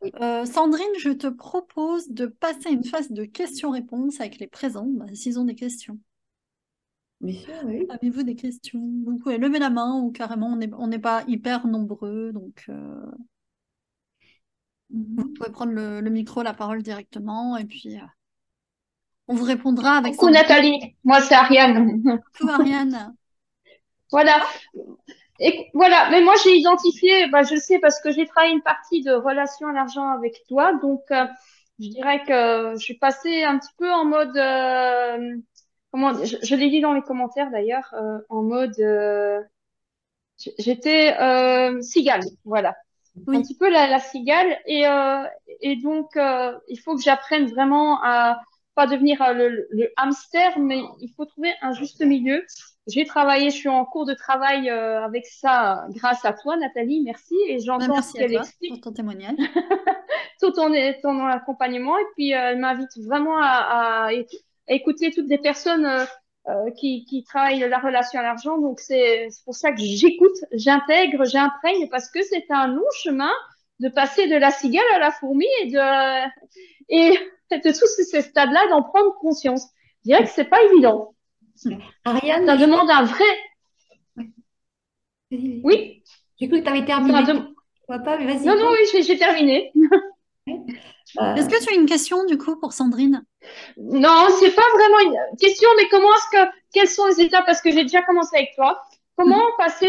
S2: oui,
S1: Sandrine, je te propose de passer une phase de questions-réponses avec les présents, ben, s'ils ont des questions.
S2: bien sûr, oui.
S1: Avez-vous des questions? Vous pouvez lever la main ou carrément on n'est pas hyper nombreux, donc vous
S2: Mhm.
S1: pouvez prendre le micro, la parole directement et puis on vous répondra avec
S3: Coucou
S1: Sandrine.
S3: Nathalie, moi c'est Ariane.
S1: Coucou Ariane.
S3: Voilà. Et voilà, mais moi j'ai identifié, bah, je sais parce que j'ai travaillé une partie de relation à l'argent avec toi, donc je dirais que je suis passée un petit peu en mode, comment, je l'ai dit dans les commentaires d'ailleurs, en mode, j'étais cigale, voilà, un
S1: Oui,
S3: petit peu la cigale et donc il faut que j'apprenne vraiment à pas devenir le hamster, mais il faut trouver un juste milieu. J'ai travaillé, je suis en cours de travail avec ça grâce à toi, Nathalie, merci, et
S1: bah,
S3: j'entends ce
S1: merci à
S3: qu'elle
S1: toi pour
S3: explique,
S1: ton témoignage.
S3: tout ton accompagnement, et puis elle m'invite vraiment à écouter toutes les personnes qui travaillent la relation à l'argent. Donc c'est pour ça que j'écoute, j'intègre, j'imprègne, parce que c'est un long chemin de passer de la cigale à la fourmi et de tous ces stades-là d'en prendre conscience. Je dirais que c'est pas évident. Ça
S2: Ariane, je pense.
S3: demande un vrai,
S2: Ouais, vas-y, vas-y.
S3: oui,
S2: J'ai cru que tu avais
S3: ça
S2: terminé.
S3: dem-
S2: Je vois pas, mais
S3: non,
S2: vas-y,
S3: non,
S2: continue.
S3: oui, j'ai terminé.
S1: Est-ce que tu as une question du coup pour Sandrine?
S3: Non, c'est pas vraiment une question, mais quelles sont les étapes? Parce que j'ai déjà commencé avec toi. Comment
S1: Mhm.
S3: passer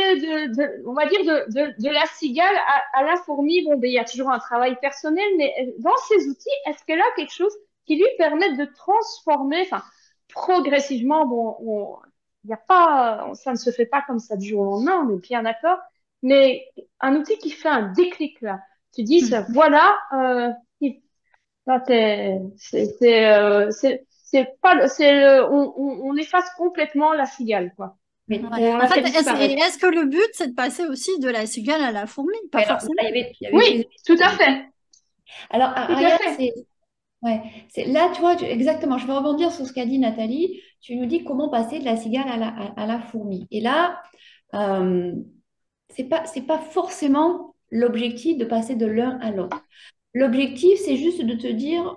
S3: on va dire, de la cigale à la fourmi? Bon, ben, il y a toujours un travail personnel, mais dans ces outils, est-ce qu'elle a quelque chose qui lui permette de transformer, enfin, progressivement, bon, il y a pas, ça ne se fait pas comme ça du jour au lendemain, on est bien d'accord, mais un outil qui fait un déclic, là. Tu dis, ça,
S1: Mhm.
S3: voilà, ça, c'est pas, on efface complètement la cigale, quoi.
S2: Oui.
S1: Ouais.
S3: On
S1: En
S3: la
S1: fait,
S3: fait disparaître.
S1: est-ce que le but c'est de passer aussi de la cigale à la fourmi? Pas
S2: Alors,
S1: forcément.
S2: il y avait
S3: Oui,
S2: plusieurs
S3: tout à
S2: étapes.
S3: fait,
S2: Alors,
S3: tout à
S2: Ariane,
S3: fait.
S2: ouais, là, tu vois, exactement, je vais rebondir sur ce qu'a dit Nathalie. Tu nous dis comment passer de la cigale à la fourmi. Et là, euh, c'est pas forcément l'objectif de passer de l'un à l'autre. L'objectif, c'est juste de te dire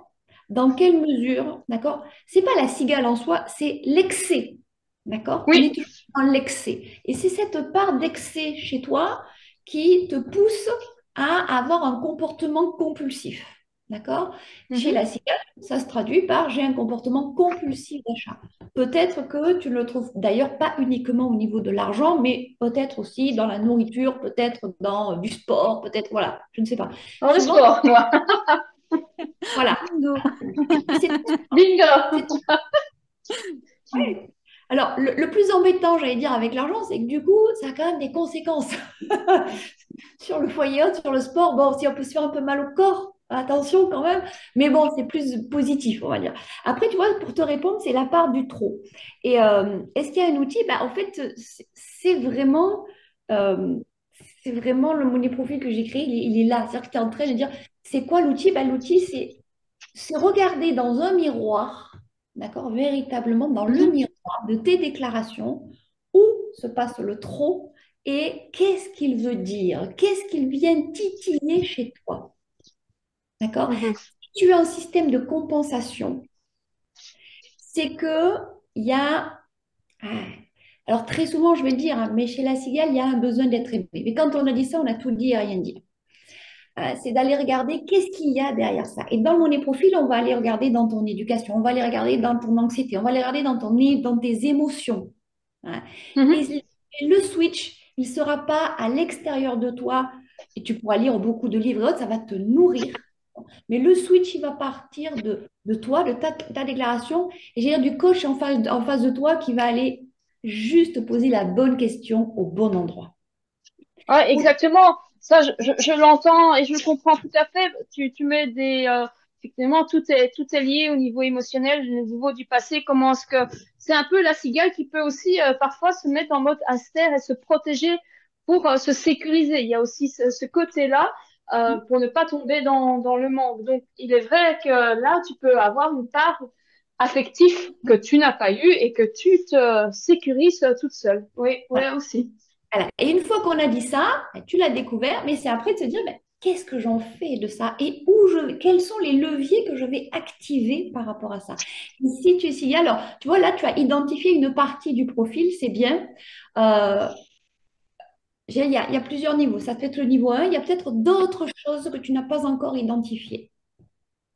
S2: dans quelle mesure, d'accord? C'est pas la cigale en soi, c'est l'excès, d'accord? On est
S3: Oui,
S2: toujours dans l'excès. Et c'est cette part d'excès chez toi qui te pousse à avoir un comportement compulsif. D'accord? Chez
S3: Mhm.
S2: la cigale, ça se traduit par j'ai un comportement compulsif d'achat. Peut-être que tu ne le trouves d'ailleurs pas uniquement au niveau de l'argent, mais peut-être aussi dans la nourriture, peut-être dans du sport, peut-être, voilà, je ne sais pas.
S3: Dans le
S2: Souvent,
S3: sport, moi.
S2: voilà.
S1: Bingo.
S2: Mais
S3: Bingo.
S2: c'est Alors, le plus embêtant, j'allais dire, avec l'argent, c'est que du coup, ça a quand même des conséquences sur le foyer, sur le sport. Bon, si on peut se faire un peu mal au corps, attention quand même. Mais bon, c'est plus positif, on va dire. Après, tu vois, pour te répondre, c'est la part du trop. Et est-ce qu'il y a un outil? Bah, en fait, euh, c'est vraiment le money profil que j'ai créé. Il est là. C'est-à-dire que tu es en train de dire, c'est quoi l'outil? Bah, l'outil, c'est regarder dans un miroir, d'accord, véritablement dans le
S3: Mhm.
S2: miroir de tes déclarations, où se passe le trop et qu'est-ce qu'il veut dire, qu'est-ce qu'il vient titiller chez toi, d'accord?
S3: Mhm.
S2: Si tu as un système de compensation, c'est que il y a, ah, alors très souvent je vais le dire, hein, mais chez la cigale, il y a un besoin d'être aimé. Mais quand on a dit ça, on a tout dit et rien dit. C'est d'aller regarder qu'est-ce qu'il y a derrière ça. Et dans mon profil, on va aller regarder dans ton éducation, on va aller regarder dans ton anxiété, on va aller regarder dans tes émotions. Hein.
S3: Mhm.
S2: Et le switch, il ne sera pas à l'extérieur de toi, et tu pourras lire beaucoup de livres et autres, ça va te nourrir. Mais le switch, il va partir de toi, de ta déclaration, et j'ai du coach en face de toi qui va aller juste poser la bonne question au bon endroit.
S3: Ouais, exactement. Ça, je l'entends et je le comprends tout à fait. Tu mets effectivement, tout est lié au niveau émotionnel, au niveau du passé. Comment est-ce que c'est un peu la cigale qui peut aussi parfois se mettre en mode austère et se protéger pour se sécuriser. Il y a aussi ce côté-là pour ne pas tomber dans le manque. Donc, il est vrai que là, tu peux avoir une part affective que tu n'as pas eu et que tu te sécurises toute seule. Oui, oui
S2: Voilà.
S3: aussi.
S2: Voilà. Et une fois qu'on a dit ça, ben, tu l'as découvert, mais c'est après de se dire, ben, qu'est-ce que j'en fais de ça et quels sont les leviers que je vais activer par rapport à ça. Et si tu essayes, alors, tu vois, là, tu as identifié une partie du profil, c'est bien. Euh, il y a plusieurs niveaux. Ça peut être le niveau 1, il y a peut-être d'autres choses que tu n'as pas encore identifiées.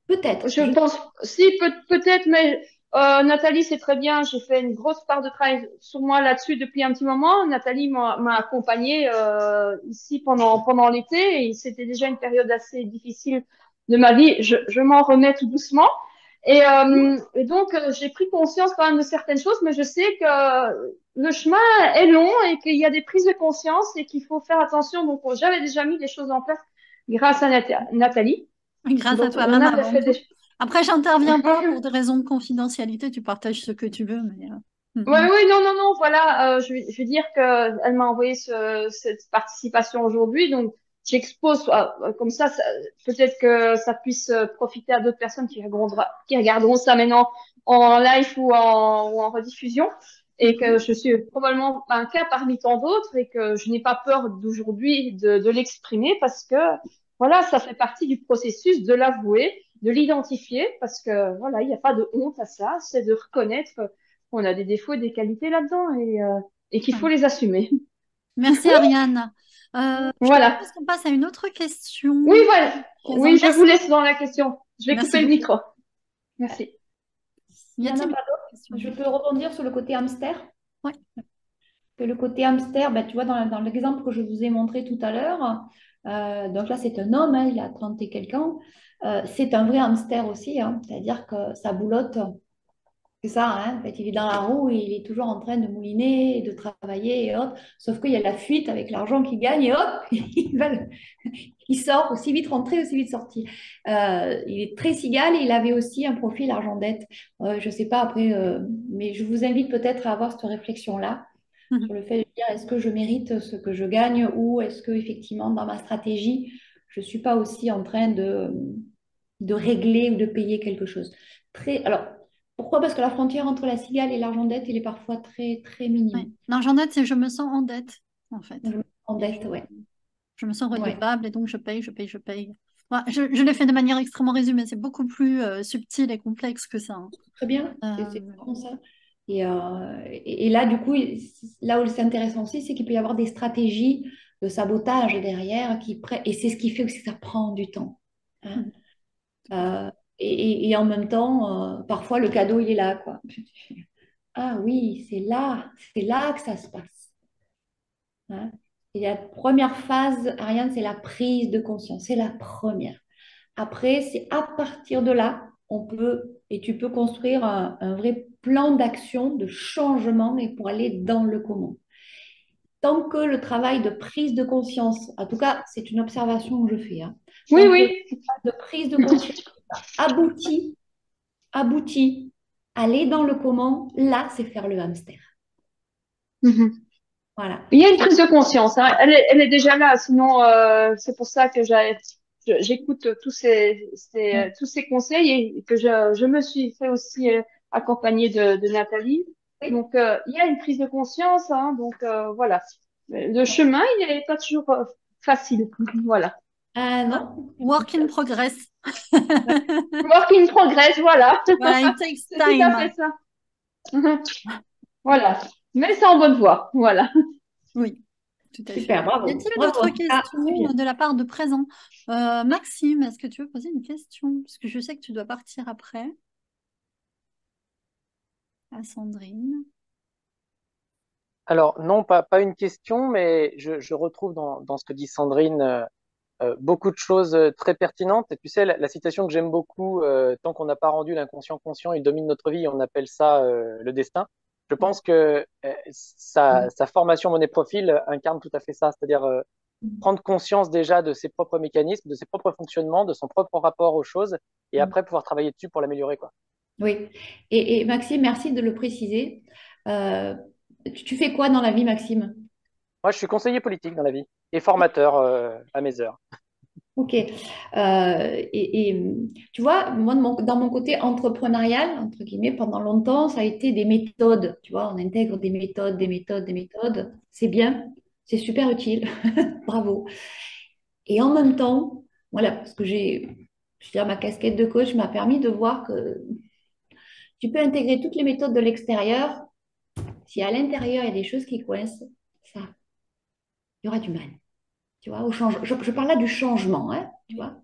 S2: Peut-être.
S3: Je pense, si, peut-être, mais Nathalie, c'est très bien. J'ai fait une grosse part de travail sur moi là-dessus depuis un petit moment. Nathalie m'a accompagnée ici pendant l'été et c'était déjà une période assez difficile de ma vie. Je m'en remets tout doucement. Et donc, j'ai pris conscience quand même de certaines choses, mais je sais que le chemin est long et qu'il y a des prises de conscience et qu'il faut faire attention. Donc, j'avais déjà mis des choses en place grâce à Nathalie.
S1: Grâce à
S3: Donc, on
S1: toi-même
S3: avait
S1: avant
S3: fait
S1: tout.
S3: des,
S1: Après, j'interviens pas pour des raisons de confidentialité. Tu partages ce que tu veux, mais
S3: Ouais,
S1: mhm.
S3: oui, non, non, non, voilà, je vais dire que elle m'a envoyé cette participation aujourd'hui, donc j'expose, comme peut-être que ça puisse profiter à d'autres personnes qui regarderont ça maintenant en live ou en rediffusion, et que
S1: Mhm.
S3: je suis probablement un cas parmi tant d'autres, et que je n'ai pas peur d'aujourd'hui de l'exprimer, parce que, voilà, ça fait partie du processus de l'avouer, de l'identifier, parce que, voilà, il n'y a pas de honte à ça, c'est de reconnaître on a des défauts et des qualités là-dedans et qu'il faut
S1: Ouais.
S3: les assumer.
S1: Merci
S3: Oui,
S1: Ariane. Je te
S3: voilà.
S1: propose qu'on passe à une autre
S3: Oui,
S1: question.
S3: voilà. Oui, je vous
S1: Merci.
S3: laisse dans la question. Je vais
S1: Merci
S3: couper le
S1: beaucoup.
S3: micro. Merci.
S1: Y
S2: Il n'y en a
S1: a-t-il une
S2: pas d'autres.
S1: question?
S2: Je peux rebondir sur le côté hamster.
S1: Ouais.
S2: Que le côté hamster, ben, tu vois, dans l'exemple que je vous ai montré tout à l'heure, donc là, c'est un homme, hein, il a 30 et quelques ans, c'est un vrai hamster aussi, hein, c'est-à-dire que ça boulotte, c'est ça, hein, en fait, il est dans la roue et il est toujours en train de mouliner, et de travailler et autres, sauf qu'il y a la fuite avec l'argent qu'il gagne et hop, il sort aussi vite rentré, aussi vite sorti. Il est très cigale et il avait aussi un profil argent-dette. Je ne sais pas après, mais je vous invite peut-être à avoir cette réflexion-là
S1: Mhm.
S2: sur le fait de dire est-ce que je mérite ce que je gagne ou est-ce que effectivement dans ma stratégie, je ne suis pas aussi en train de régler ou de payer quelque chose. Alors, pourquoi? Parce que la frontière entre la cigale et l'argent dette, elle est parfois très, très
S1: Ouais.
S2: minime.
S1: L'argent net, c'est je me sens en dette, en fait.
S2: En
S1: Et
S2: dette, ouais.
S1: je me sens
S2: Ouais,
S1: redevable et donc je paye, je paye, je paye. Ouais, je l'ai fait de manière extrêmement résumée. C'est beaucoup plus subtil et complexe que ça, hein.
S2: très bien, c'est
S1: Euh,
S2: vraiment ça. Et là, du coup, là où c'est intéressant aussi, c'est qu'il peut y avoir des stratégies de sabotage derrière et c'est ce qui fait aussi que ça prend du temps. Hein. Euh, et en même temps, parfois, le cadeau, il est là, quoi. Ah oui, c'est là que ça se passe. Hein. Et la première phase, Ariane, c'est la prise de conscience. C'est la première. Après, c'est à partir de là, et tu peux construire un vrai plan d'action, de changement et pour aller dans le comment. Tant que le travail de prise de conscience, en tout cas, c'est une observation que je fais, hein,
S3: Oui,
S2: tant que le
S3: oui.
S2: travail de prise de conscience aboutit, aller dans le comment, là, c'est faire le hamster.
S3: Mhm.
S2: Voilà.
S3: Il y a une prise de conscience, hein. Elle est déjà là. Sinon, c'est pour ça que j'écoute tous ces conseils et que je me suis fait aussi accompagner de Nathalie.
S2: Oui.
S3: Donc, il y a une prise de conscience, hein. Donc, voilà. Le chemin, il n'est pas toujours facile. Voilà.
S2: Ah
S1: Ah,
S2: non.
S1: work in progress.
S3: Work in progress, voilà.
S1: Voilà, it takes
S3: C'est tout à
S1: time.
S3: fait ça. Voilà. Mais c'est en bonne voie. Voilà.
S1: Oui, tout à fait.
S2: Super,
S1: Y
S2: bravo.
S1: a-t-il
S2: Bravo,
S1: d'autres
S2: en tout cas, très
S1: questions
S2: bien.
S1: de la part de présent? Maxime, est-ce que tu veux poser une question? Parce que je sais que tu dois partir après. À Sandrine.
S4: Alors, non, pas une question, mais je retrouve dans ce que dit Sandrine beaucoup de choses très pertinentes. Et tu sais, la citation que j'aime beaucoup, tant qu'on n'a pas rendu l'inconscient conscient, il domine notre vie, on appelle ça le destin. Je pense que sa formation Money Profil incarne tout à fait ça, c'est-à-dire prendre conscience déjà de ses propres mécanismes, de ses propres fonctionnements, de son propre rapport aux choses, et après pouvoir travailler dessus pour l'améliorer, quoi.
S2: Oui. Et Maxime, merci de le préciser. Euh, tu fais quoi dans la vie, Maxime?
S4: Moi, je suis conseiller politique dans la vie et formateur à mes heures.
S2: Ok. Tu vois, moi, dans mon côté entrepreneurial, entre guillemets, pendant longtemps, ça a été des méthodes. Tu vois, on intègre des méthodes, des méthodes, des méthodes. C'est bien, c'est super utile. Bravo. Et en même temps, voilà, parce que je veux dire, ma casquette de coach m'a permis de voir que tu peux intégrer toutes les méthodes de l'extérieur. Si à l'intérieur, il y a des choses qui coincent, ça, il y aura du mal. Tu vois, je parle là du changement, hein, tu vois.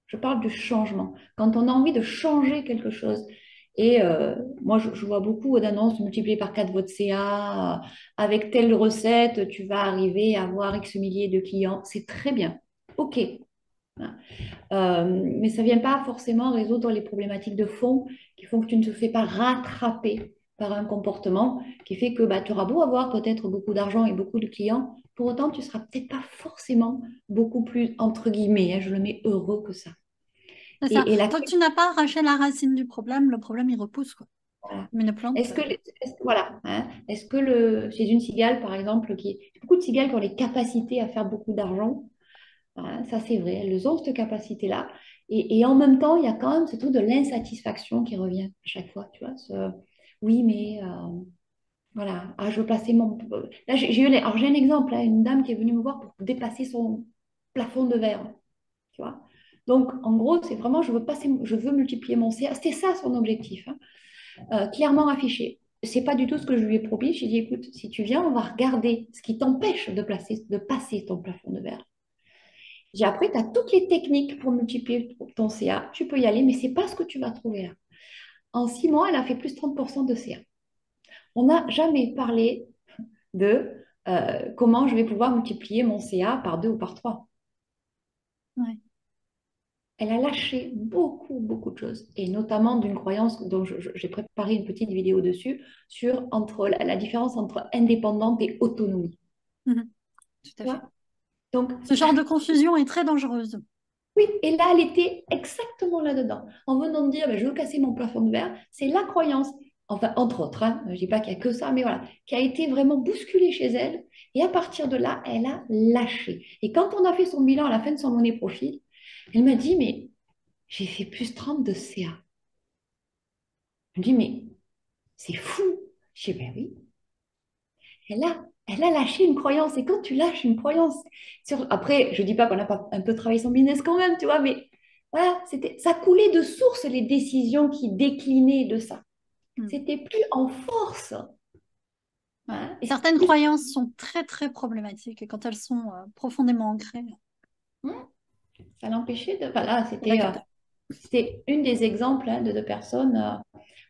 S2: Je parle du changement. Quand on a envie de changer quelque chose. Et moi, je vois beaucoup d'annonces multipliées par 4 votre CA. Avec telle recette, tu vas arriver à avoir X milliers de clients. C'est très bien. OK. Mais ça ne vient pas forcément résoudre les problématiques de fond qui font que tu ne te fais pas rattraper par un comportement qui fait que bah, tu auras beau avoir peut-être beaucoup d'argent et beaucoup de clients, pour autant, tu ne seras peut-être pas forcément beaucoup plus, entre guillemets, hein, je le mets heureux que ça.
S1: C'est ça.
S2: Et la
S1: Tant que tu n'as pas arraché la racine du problème, le problème il repousse, quoi.
S2: voilà.
S1: Mais une plante.
S2: Voilà, hein, chez une cigale, par exemple, beaucoup de cigales qui ont les capacités à faire beaucoup d'argent, hein, ça c'est vrai, elles ont cette capacité-là. Et en même temps, il y a quand même ce truc de l'insatisfaction qui revient à chaque fois, tu vois. Oui, mais voilà, je veux placer mon. Là, alors j'ai un exemple, hein, une dame qui est venue me voir pour dépasser son plafond de verre, tu vois. Donc, en gros, c'est vraiment, je veux multiplier mon CA. C'était ça son objectif, hein, clairement affiché. C'est pas du tout ce que je lui ai promis. J'ai dit, écoute, si tu viens, on va regarder ce qui t'empêche de passer ton plafond de verre. J'ai après, tu as toutes les techniques pour multiplier ton CA. Tu peux y aller, mais c'est pas ce que tu vas trouver là. En 6 mois, elle a fait plus 30% de CA. On n'a jamais parlé de comment je vais pouvoir multiplier mon CA par 2 ou par 3.
S1: Ouais.
S2: Elle a lâché beaucoup, beaucoup de choses, et notamment d'une croyance dont j'ai préparé une petite vidéo dessus, sur la différence entre indépendante et autonomie.
S1: Mhm. Tout
S2: Tu
S1: à fait.
S2: vois. Donc,
S1: Ce genre de confusion est très dangereuse.
S2: oui, et là, elle était exactement là-dedans. En venant de dire, ben, je veux casser mon plafond de verre, c'est la croyance, enfin, entre autres, hein, je ne dis pas qu'il n'y a que ça, mais voilà, qui a été vraiment bousculée chez elle. Et à partir de là, elle a lâché. Et quand on a fait son bilan à la fin de son monnaie profil, elle m'a dit, mais j'ai fait plus 30 de CA. Je me dis, mais c'est fou. Je dis, ben oui. Elle a lâché une croyance. Et quand tu lâches une croyance, après, je ne dis pas qu'on n'a pas un peu travaillé son business quand même, tu vois, mais voilà, ça coulait de source les décisions qui déclinaient de ça.
S1: Mhm.
S2: C'était plus en force.
S1: Ouais.
S2: Hein,
S1: Certaines croyances sont très très problématiques et quand elles sont profondément ancrées,
S2: ça l'empêchait de. Voilà,
S1: c'est la
S2: c'était.
S1: cata.
S2: C'est une des exemples hein, de personnes.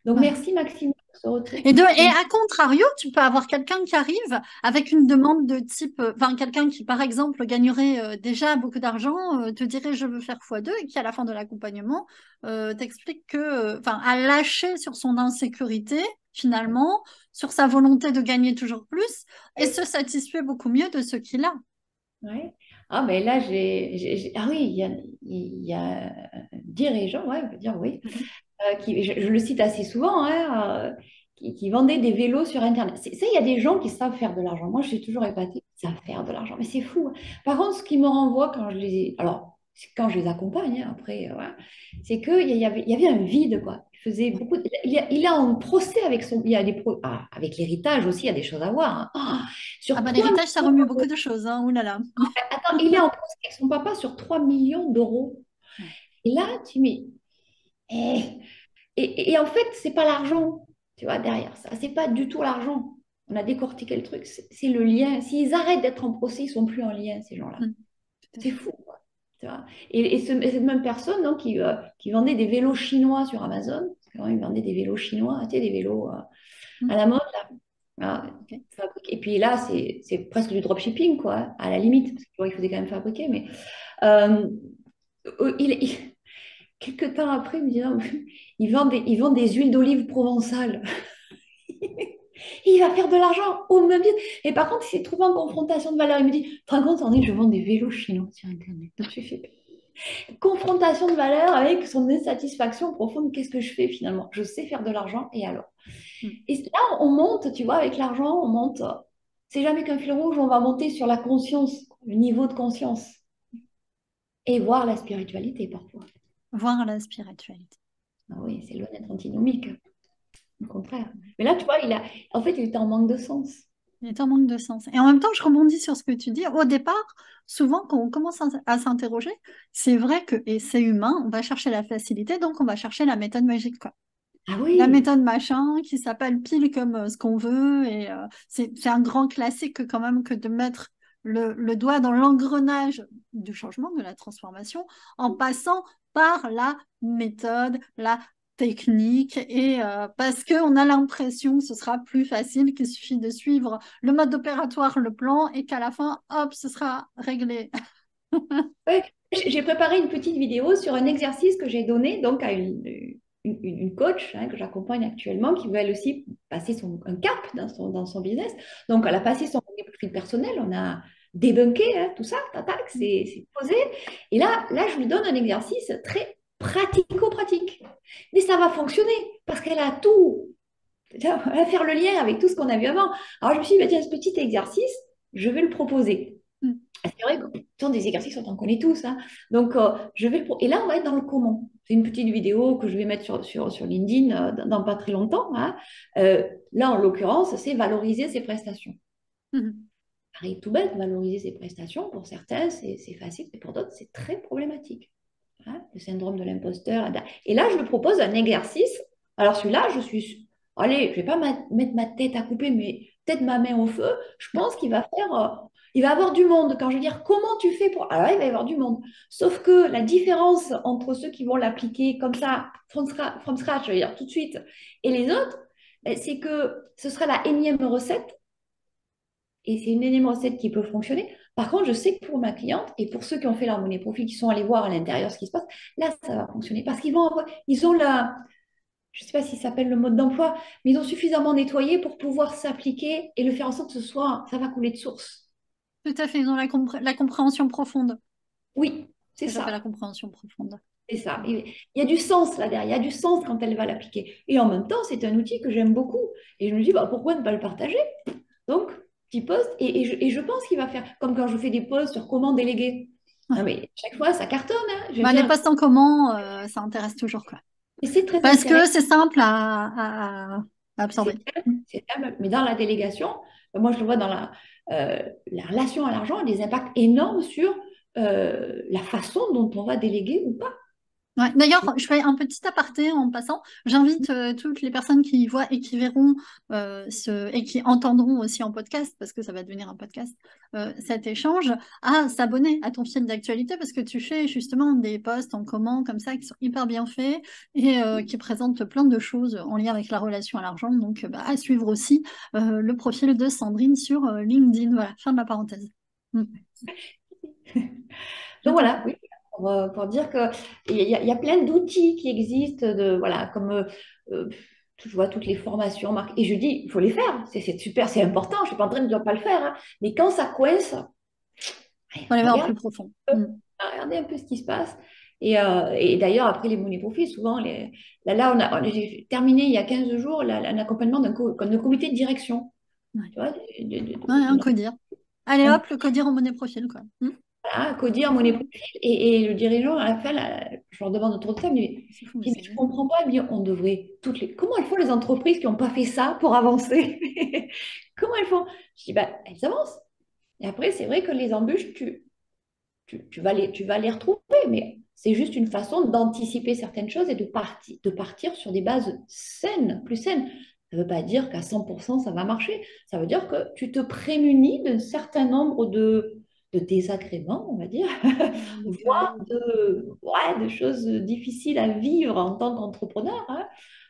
S2: Donc,
S1: Ouais.
S2: merci Maxime pour ce retour.
S1: Et à contrario, tu peux avoir quelqu'un qui arrive avec une demande de type, enfin quelqu'un qui par exemple gagnerait déjà beaucoup d'argent, te dirait je veux faire x2 et qui à la fin de l'accompagnement t'explique que, enfin, a lâché sur son insécurité finalement, sur sa volonté de gagner toujours plus et se satisfait beaucoup mieux de ce qu'il a.
S2: Ouais. Ah, mais là, ah oui, il y a un dirigeant, ouais, on peut dire oui,
S1: Mhm.
S2: je le cite assez souvent, hein, qui vendait des vélos sur Internet. Ça, il y a des gens qui savent faire de l'argent. Moi, je suis toujours épatée, ils savent faire de l'argent, mais c'est fou, hein. Par contre, ce qui me renvoie quand je les... Alors, c'est quand je les accompagne, hein, après, voilà, c'est qu'il y avait un vide, quoi. Il faisait beaucoup... Il a un procès avec son... Il y a avec l'héritage aussi, il y a des choses à voir, hein.
S1: Ah
S2: Sur
S1: bah
S2: 3
S1: l'héritage ça
S2: millions...
S1: remue beaucoup de choses, hein. Ouh là là.
S2: Attends, il est en procès avec son papa sur 3 millions d'euros.
S1: Ouais.
S2: Et là, tu dis, mais... et en fait, c'est pas l'argent, tu vois, derrière ça. C'est pas du tout l'argent. On a décortiqué le truc, c'est le lien. S'ils arrêtent d'être en procès, ils sont plus en lien, ces gens-là.
S1: Mm, tout à
S2: C'est
S1: fait.
S2: fou, quoi. Tu vois. Et cette même personne donc, qui vendait des vélos chinois sur Amazon, parce que, quand même, il vendait des vélos chinois, tu sais, des vélos
S1: Mm,
S2: à la mode, là. Voilà.
S1: ok.
S2: Et puis là, c'est presque du dropshipping, quoi, à la limite, parce qu'il faisait quand même fabriquer. Mais euh, quelques temps après, il me dit, non, il vend des huiles d'olive provençales. Il va faire de l'argent au même titre. Et par contre, il s'est trouvé en confrontation de valeur. Il me dit, tu te rends compte, Sandrine, je vends des vélos chinois sur Internet. Donc, j'ai fait confrontation de valeur avec son insatisfaction profonde. Qu'est-ce que je fais finalement? Je sais faire de l'argent et alors?
S1: Mm.
S2: Et là, on monte, tu vois, avec l'argent, on monte. C'est jamais qu'un fil rouge, on va monter sur la conscience, le niveau de conscience et voir la spiritualité parfois.
S1: Voir la spiritualité.
S2: Ah oui, c'est loin d'être antinomique, au contraire. Mais là, tu vois, en fait, il était en manque de sens.
S1: Il est en manque de sens. Et en même temps, je rebondis sur ce que tu dis. Au départ, souvent, quand on commence à s'interroger, c'est vrai que, et c'est humain, on va chercher la facilité, donc on va chercher la méthode magique, quoi.
S2: Ah
S1: La
S2: oui,
S1: méthode machin, qui s'appelle pile comme ce qu'on veut. Et c'est un grand classique quand même que de mettre le doigt dans l'engrenage du changement, de la transformation, en passant par la méthode, la technique, et parce qu'on a l'impression que ce sera plus facile, qu'il suffit de suivre le mode opératoire, le plan, et qu'à la fin, hop, ce sera réglé.
S2: ouais. J'ai préparé une petite vidéo sur un exercice que j'ai donné donc à une coach hein, que j'accompagne actuellement qui veut elle aussi passer un cap dans son business. Donc, elle a passé son profil personnel, on a débunké hein, tout ça, tac, c'est posé. Et là, je lui donne un exercice très pratico-pratique. Mais ça va fonctionner parce qu'elle a tout. Elle va faire le lien avec tout ce qu'on a vu avant. Alors, je me suis dit, bah, tiens, ce petit exercice, je vais le proposer. C'est vrai que tant des exercices, on en connaît tous, hein. Donc, et là, on va être dans le comment. C'est une petite vidéo que je vais mettre sur LinkedIn dans pas très longtemps, hein. Là, en l'occurrence, c'est valoriser ses prestations. Pareil, tout bête, valoriser ses prestations, pour certains, c'est facile, et pour d'autres, c'est très problématique, hein. Le syndrome de l'imposteur. Et là, je lui propose un exercice. Alors, celui-là, allez, je ne vais pas mettre ma tête à couper, mais peut-être ma main au feu. Je pense qu'il va il va avoir du monde. Quand je veux dire, comment tu fais pour... Alors là, il va y avoir du monde. Sauf que la différence entre ceux qui vont l'appliquer comme ça, from scratch, je veux dire tout de suite, et les autres, ben, c'est que ce sera la énième recette. Et c'est une énième recette qui peut fonctionner. Par contre, je sais que pour ma cliente et pour ceux qui ont fait leur monnaie profit, qui sont allés voir à l'intérieur ce qui se passe, là, ça va fonctionner. Parce ils ont je ne sais pas si ça s'appelle le mode d'emploi, mais ils ont suffisamment nettoyé pour pouvoir s'appliquer et le faire en sorte que ça va couler de source.
S1: Tout à fait, ils ont la compréhension profonde.
S2: Oui, c'est
S1: Que j'appelle la
S2: ça.
S1: compréhension profonde.
S2: C'est ça. Il y a du sens là derrière, il y a du sens quand elle va l'appliquer. Et en même temps, c'est un outil que j'aime beaucoup. Et je me dis, bah, pourquoi ne pas le partager? Donc, petit post. Et je pense qu'il va faire, comme quand je fais des posts sur comment déléguer.
S1: Ouais.
S2: Non, mais chaque fois, ça cartonne, hein.
S1: Bah, les postes en commun, ça intéresse toujours, quoi.
S2: Et c'est très
S1: Parce que
S2: intéressant.
S1: c'est simple à absorber.
S2: C'est simple. Mais dans la délégation, moi, je le vois dans la relation à l'argent, a des impacts énormes sur la façon dont on va déléguer ou pas.
S1: Ouais. D'ailleurs, je fais un petit aparté en passant. J'invite toutes les personnes qui voient et qui verront et qui entendront aussi en podcast, parce que ça va devenir un podcast, cet échange, à s'abonner à ton fil d'actualité, parce que tu fais justement des posts en comment comme ça qui sont hyper bien faits et qui présentent plein de choses en lien avec la relation à l'argent. Donc, bah, à suivre aussi le profil de Sandrine sur LinkedIn. Voilà, fin de la parenthèse. Mm. Je
S2: Donc
S1: t'en
S2: voilà,
S1: prie.
S2: oui, pour dire qu'il y a plein d'outils qui existent, voilà, comme je vois toutes les formations marquées. Et je dis, il faut les faire, c'est super, c'est important, je ne suis pas en train de dire pas le faire, hein. Mais quand ça coince,
S1: Faut aller voir
S2: regarde,
S1: plus profond. Mm.
S2: regardez un peu ce qui se passe. Et d'ailleurs, après les monnaies profits, souvent, là, j'ai terminé il y a 15 jours un accompagnement d'un comité de direction.
S1: Ouais.
S2: Tu vois,
S1: Ouais, un codir. Allez hop, le codir en monnaie profil, quoi. Mm.
S2: voilà, codir monnaie profil. Et le dirigeant, à la fin, là, je leur demande autour de ça,
S1: C'est fou, mais
S2: je dis,
S1: c'est
S2: mais je
S1: génial.
S2: comprends pas, bien, on devrait Comment elles font les entreprises qui n'ont pas fait ça pour avancer? Comment elles font? Je dis, bah, elles avancent. Et après, c'est vrai que les embûches, tu vas les retrouver, mais c'est juste une façon d'anticiper certaines choses et de partir sur des bases saines, plus saines. Ça ne veut pas dire qu'à 100% ça va marcher. Ça veut dire que tu te prémunis d'un certain nombre de désagréments, on va dire,
S1: De
S2: voire
S1: péril.
S2: de choses difficiles à vivre en tant qu'entrepreneur, hein.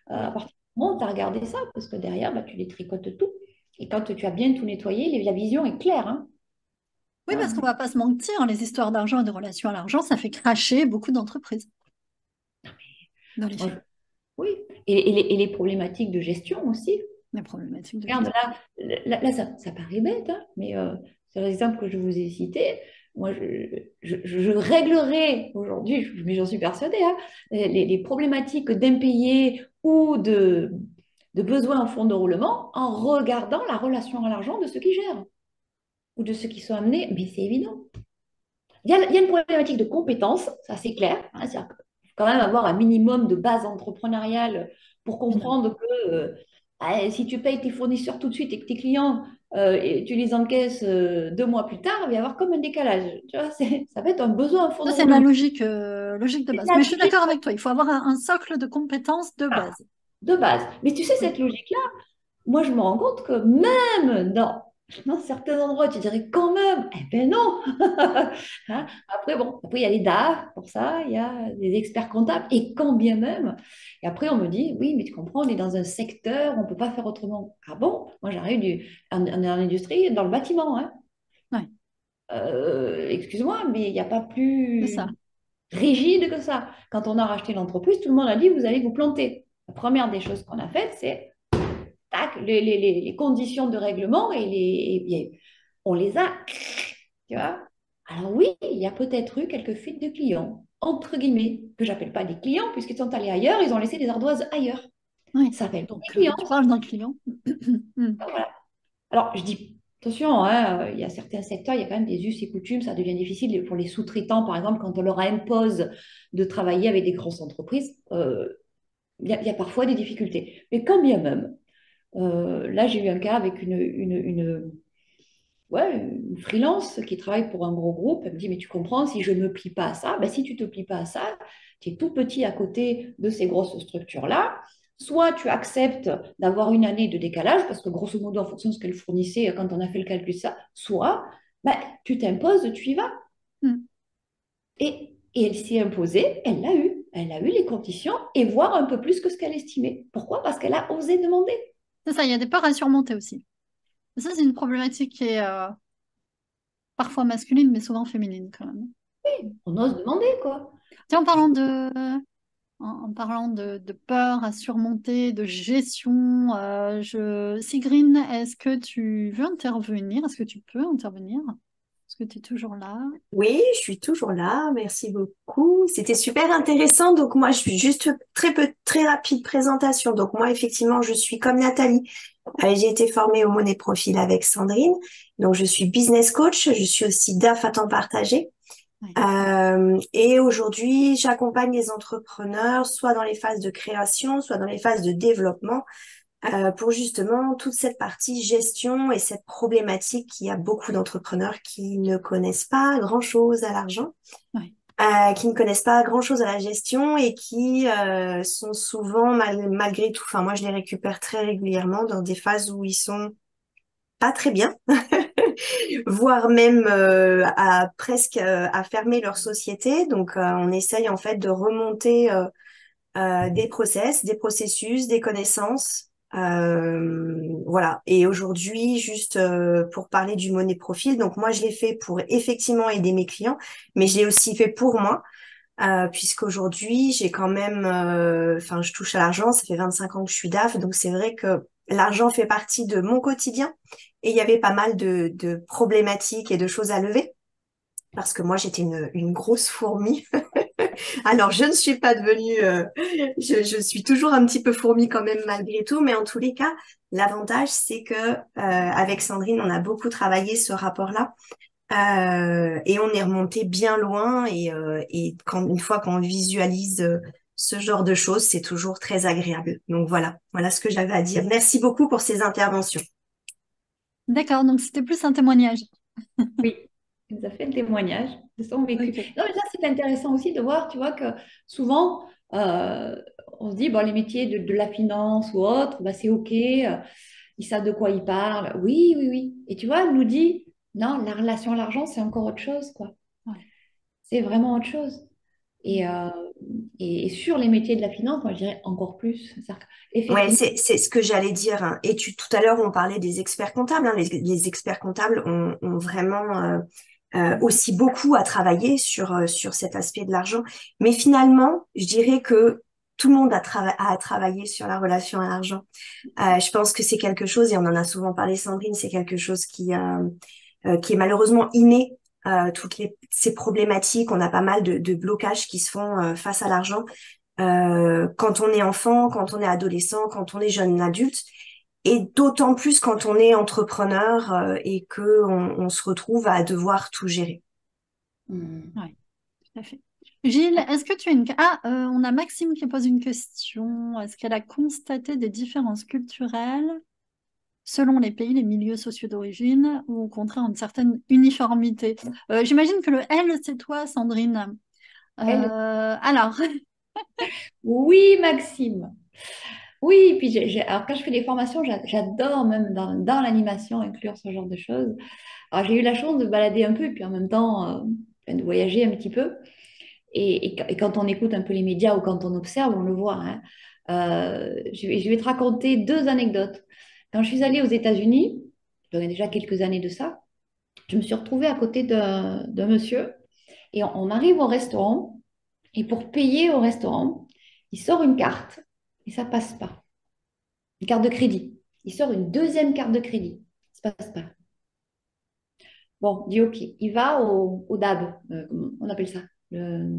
S2: À
S1: Ouais.
S2: partir du moment où tu as regardé ça, parce que derrière, bah, tu les tricotes tout. Et quand tu as bien tout nettoyé, la vision est claire, hein.
S1: Oui, parce qu'on va pas se mentir, les histoires d'argent et de relations à l'argent, ça fait cracher beaucoup d'entreprises, dans les
S2: Moi,
S1: faits,
S2: oui, et les problématiques de gestion aussi.
S1: les problématiques de
S2: Regarde,
S1: gestion.
S2: là, ça paraît bête, hein, mais c'est l'exemple que je vous ai cité. Moi, je réglerai aujourd'hui, mais j'en suis persuadée, hein, les problématiques d'impayés ou de besoins en fonds de roulement en regardant la relation à l'argent de ceux qui gèrent ou de ceux qui sont amenés. Mais c'est évident. Il y a une problématique de compétences, ça c'est clair, hein, c'est-à-dire qu'il faut quand même avoir un minimum de base entrepreneuriale pour
S1: Évidemment.
S2: comprendre que si tu payes tes fournisseurs tout de suite et que tes clients, et tu les encaisses 2 mois plus tard, il va y avoir comme un décalage. Tu vois, ça va être un besoin, un fonds
S1: Ça,
S2: de
S1: c'est la
S2: roulement.
S1: logique, logique de
S2: C'est
S1: base.
S2: la
S1: Mais je suis
S2: logique
S1: d'accord avec toi, il faut avoir un socle de compétences de base.
S2: de base. Mais tu sais,
S1: Oui,
S2: cette logique-là, moi, je me rends compte que même dans certains endroits, tu dirais quand même, eh ben non. Hein. Après, bon, après, il y a les DAF pour ça, il y a des experts comptables, et quand bien même. Et après, on me dit, oui, mais tu comprends, on est dans un secteur, on ne peut pas faire autrement. Ah bon? Moi, j'arrive en industrie, dans le bâtiment, hein.
S1: ouais,
S2: Excuse-moi, mais il n'y a pas
S1: c'est
S2: plus
S1: ça.
S2: rigide que ça. Quand on a racheté l'entreprise, tout le monde a dit, vous allez vous planter. La première des choses qu'on a faites, c'est tac, les conditions de règlement on les a, tu vois. Alors oui, il y a peut-être eu quelques fuites de clients, entre guillemets, que j'appelle pas des clients, puisqu'ils sont allés ailleurs, ils ont laissé des ardoises ailleurs.
S1: Oui.
S2: Ça s'appelle des
S1: Donc,
S2: clients.
S1: tu parles d'un client. Hmm.
S2: Voilà. Alors, je dis, attention, hein, il y a certains secteurs, il y a quand même des us et coutumes, ça devient difficile pour les sous-traitants, par exemple, quand on leur impose de travailler avec des grosses entreprises, il y a parfois des difficultés. Mais quand bien même, là, j'ai eu un cas avec ouais, une freelance qui travaille pour un gros groupe. Elle me dit, mais tu comprends, si je ne me plie pas à ça, ben, si tu ne te plies pas à ça, tu es tout petit à côté de ces grosses structures-là. Soit tu acceptes d'avoir une année de décalage, parce que grosso modo, en fonction de ce qu'elle fournissait, quand on a fait le calcul, ça, soit ben, tu t'imposes, tu y vas.
S1: Hmm.
S2: Et elle s'y est imposée, elle l'a eu. Elle a eu les conditions et voire un peu plus que ce qu'elle estimait. Pourquoi? Parce qu'elle a osé demander.
S1: C'est ça, il y a des peurs à surmonter aussi. Et ça, c'est une problématique qui est parfois masculine, mais souvent féminine quand même.
S2: On ose demander, quoi.
S1: Tiens, en parlant de peur à surmonter, de gestion, Sigrine, est-ce que tu veux intervenir? Est-ce que tu peux intervenir? Est-ce que tu es toujours là?
S5: Oui, je suis toujours là. Merci beaucoup. C'était super intéressant. Donc moi, je suis juste très rapide présentation. Donc moi, effectivement, je suis comme Nathalie. J'ai été formée au Money Profil avec Sandrine. Donc je suis business coach. Je suis aussi DAF à temps partagé.
S1: Ouais.
S5: Et aujourd'hui, j'accompagne les entrepreneurs soit dans les phases de création, soit dans les phases de développement pour justement toute cette partie gestion et cette problématique qu'il y a beaucoup d'entrepreneurs qui ne connaissent pas grand-chose à l'argent.
S1: Ouais.
S5: qui ne connaissent pas grand-chose à la gestion et qui sont souvent malgré tout, enfin moi je les récupère très régulièrement dans des phases où ils sont pas très bien, voire même à presque à fermer leur société. Donc on essaye en fait de remonter des process, des processus, des connaissances. Voilà. Et aujourd'hui, juste pour parler du money profil, donc moi je l'ai fait pour effectivement aider mes clients, mais je l'ai aussi fait pour moi, puisqu'aujourd'hui j'ai quand même, enfin je touche à l'argent, ça fait 25 ans que je suis DAF, donc c'est vrai que l'argent fait partie de mon quotidien et il y avait pas mal de problématiques et de choses à lever. Parce que moi, j'étais une grosse fourmi. Alors, je ne suis pas devenue, je suis toujours un petit peu fourmi quand même malgré tout, mais en tous les cas, l'avantage, c'est que avec Sandrine, on a beaucoup travaillé ce rapport-là et on est remonté bien loin et une fois qu'on visualise ce genre de choses, c'est toujours très agréable. Donc voilà ce que j'avais à dire. Merci beaucoup pour ces interventions.
S1: D'accord, donc c'était plus un témoignage.
S2: Oui, il nous a fait le témoignage de son vécu.
S1: Ok.
S2: Non, mais ça, c'est intéressant aussi de voir, tu vois, que souvent, on se dit, bon, les métiers de la finance ou autre, bah, c'est OK, ils savent de quoi ils parlent. Oui, oui, oui. Et tu vois, elle nous dit, non, la relation à l'argent, c'est encore autre chose, quoi.
S1: Ouais.
S2: C'est vraiment autre chose. Et, euh, et sur les métiers de la finance, moi, je dirais encore plus. C'est-à-dire
S5: Ouais,
S2: qu'effectivement,
S5: c'est ce que j'allais dire, hein. Et tout à l'heure, on parlait des experts comptables, hein. Les experts comptables ont vraiment aussi beaucoup à travailler sur cet aspect de l'argent. Mais finalement, je dirais que tout le monde a travaillé sur la relation à l'argent. Je pense que c'est quelque chose, et on en a souvent parlé, Sandrine, c'est quelque chose qui est malheureusement inné. Ces problématiques, on a pas mal de blocages qui se font face à l'argent quand on est enfant, quand on est adolescent, quand on est jeune adulte, et d'autant plus quand on est entrepreneur et que on se retrouve à devoir tout gérer.
S1: Ouais, tout à fait. Gilles, est-ce que tu as une... Ah, on a Maxime qui pose une question. Est-ce qu'elle a constaté des différences culturelles selon les pays, les milieux sociaux d'origine, ou au contraire une certaine uniformité? J'imagine que le L, c'est toi, Sandrine.
S2: elle,
S1: Alors,
S2: oui, Maxime. Oui, puis alors quand je fais des formations, j'adore même dans l'animation inclure ce genre de choses. Alors j'ai eu la chance de balader un peu et puis en même temps de voyager un petit peu. Et quand on écoute un peu les médias ou quand on observe, on le voit, hein. Je vais te raconter deux anecdotes. Quand je suis allée aux États-Unis, il y a déjà quelques années de ça, je me suis retrouvée à côté d'un monsieur et on arrive au restaurant et pour payer au restaurant, il sort une carte et ça passe pas. Une carte de crédit. Il sort une deuxième carte de crédit. Ça passe pas. Bon, dit OK. Il va au DAB, comment on appelle ça.
S1: le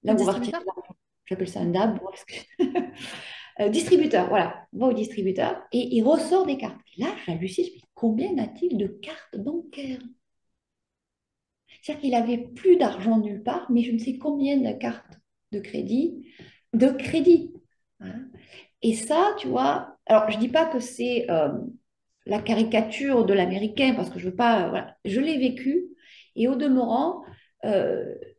S2: Là où on va retirer
S1: distributeur?
S2: l'argent. J'appelle ça un DAB. Bon, distributeur, voilà. On va au distributeur et il ressort des cartes. Et là, j'hallucine. Je me dis, combien a-t-il de cartes bancaires? C'est-à-dire qu'il avait plus d'argent nulle part, mais je ne sais combien de cartes de crédit. De crédit. Hein. Et ça, tu vois, alors je dis pas que c'est la caricature de l'américain, parce que je veux pas, voilà, je l'ai vécu, et au demeurant,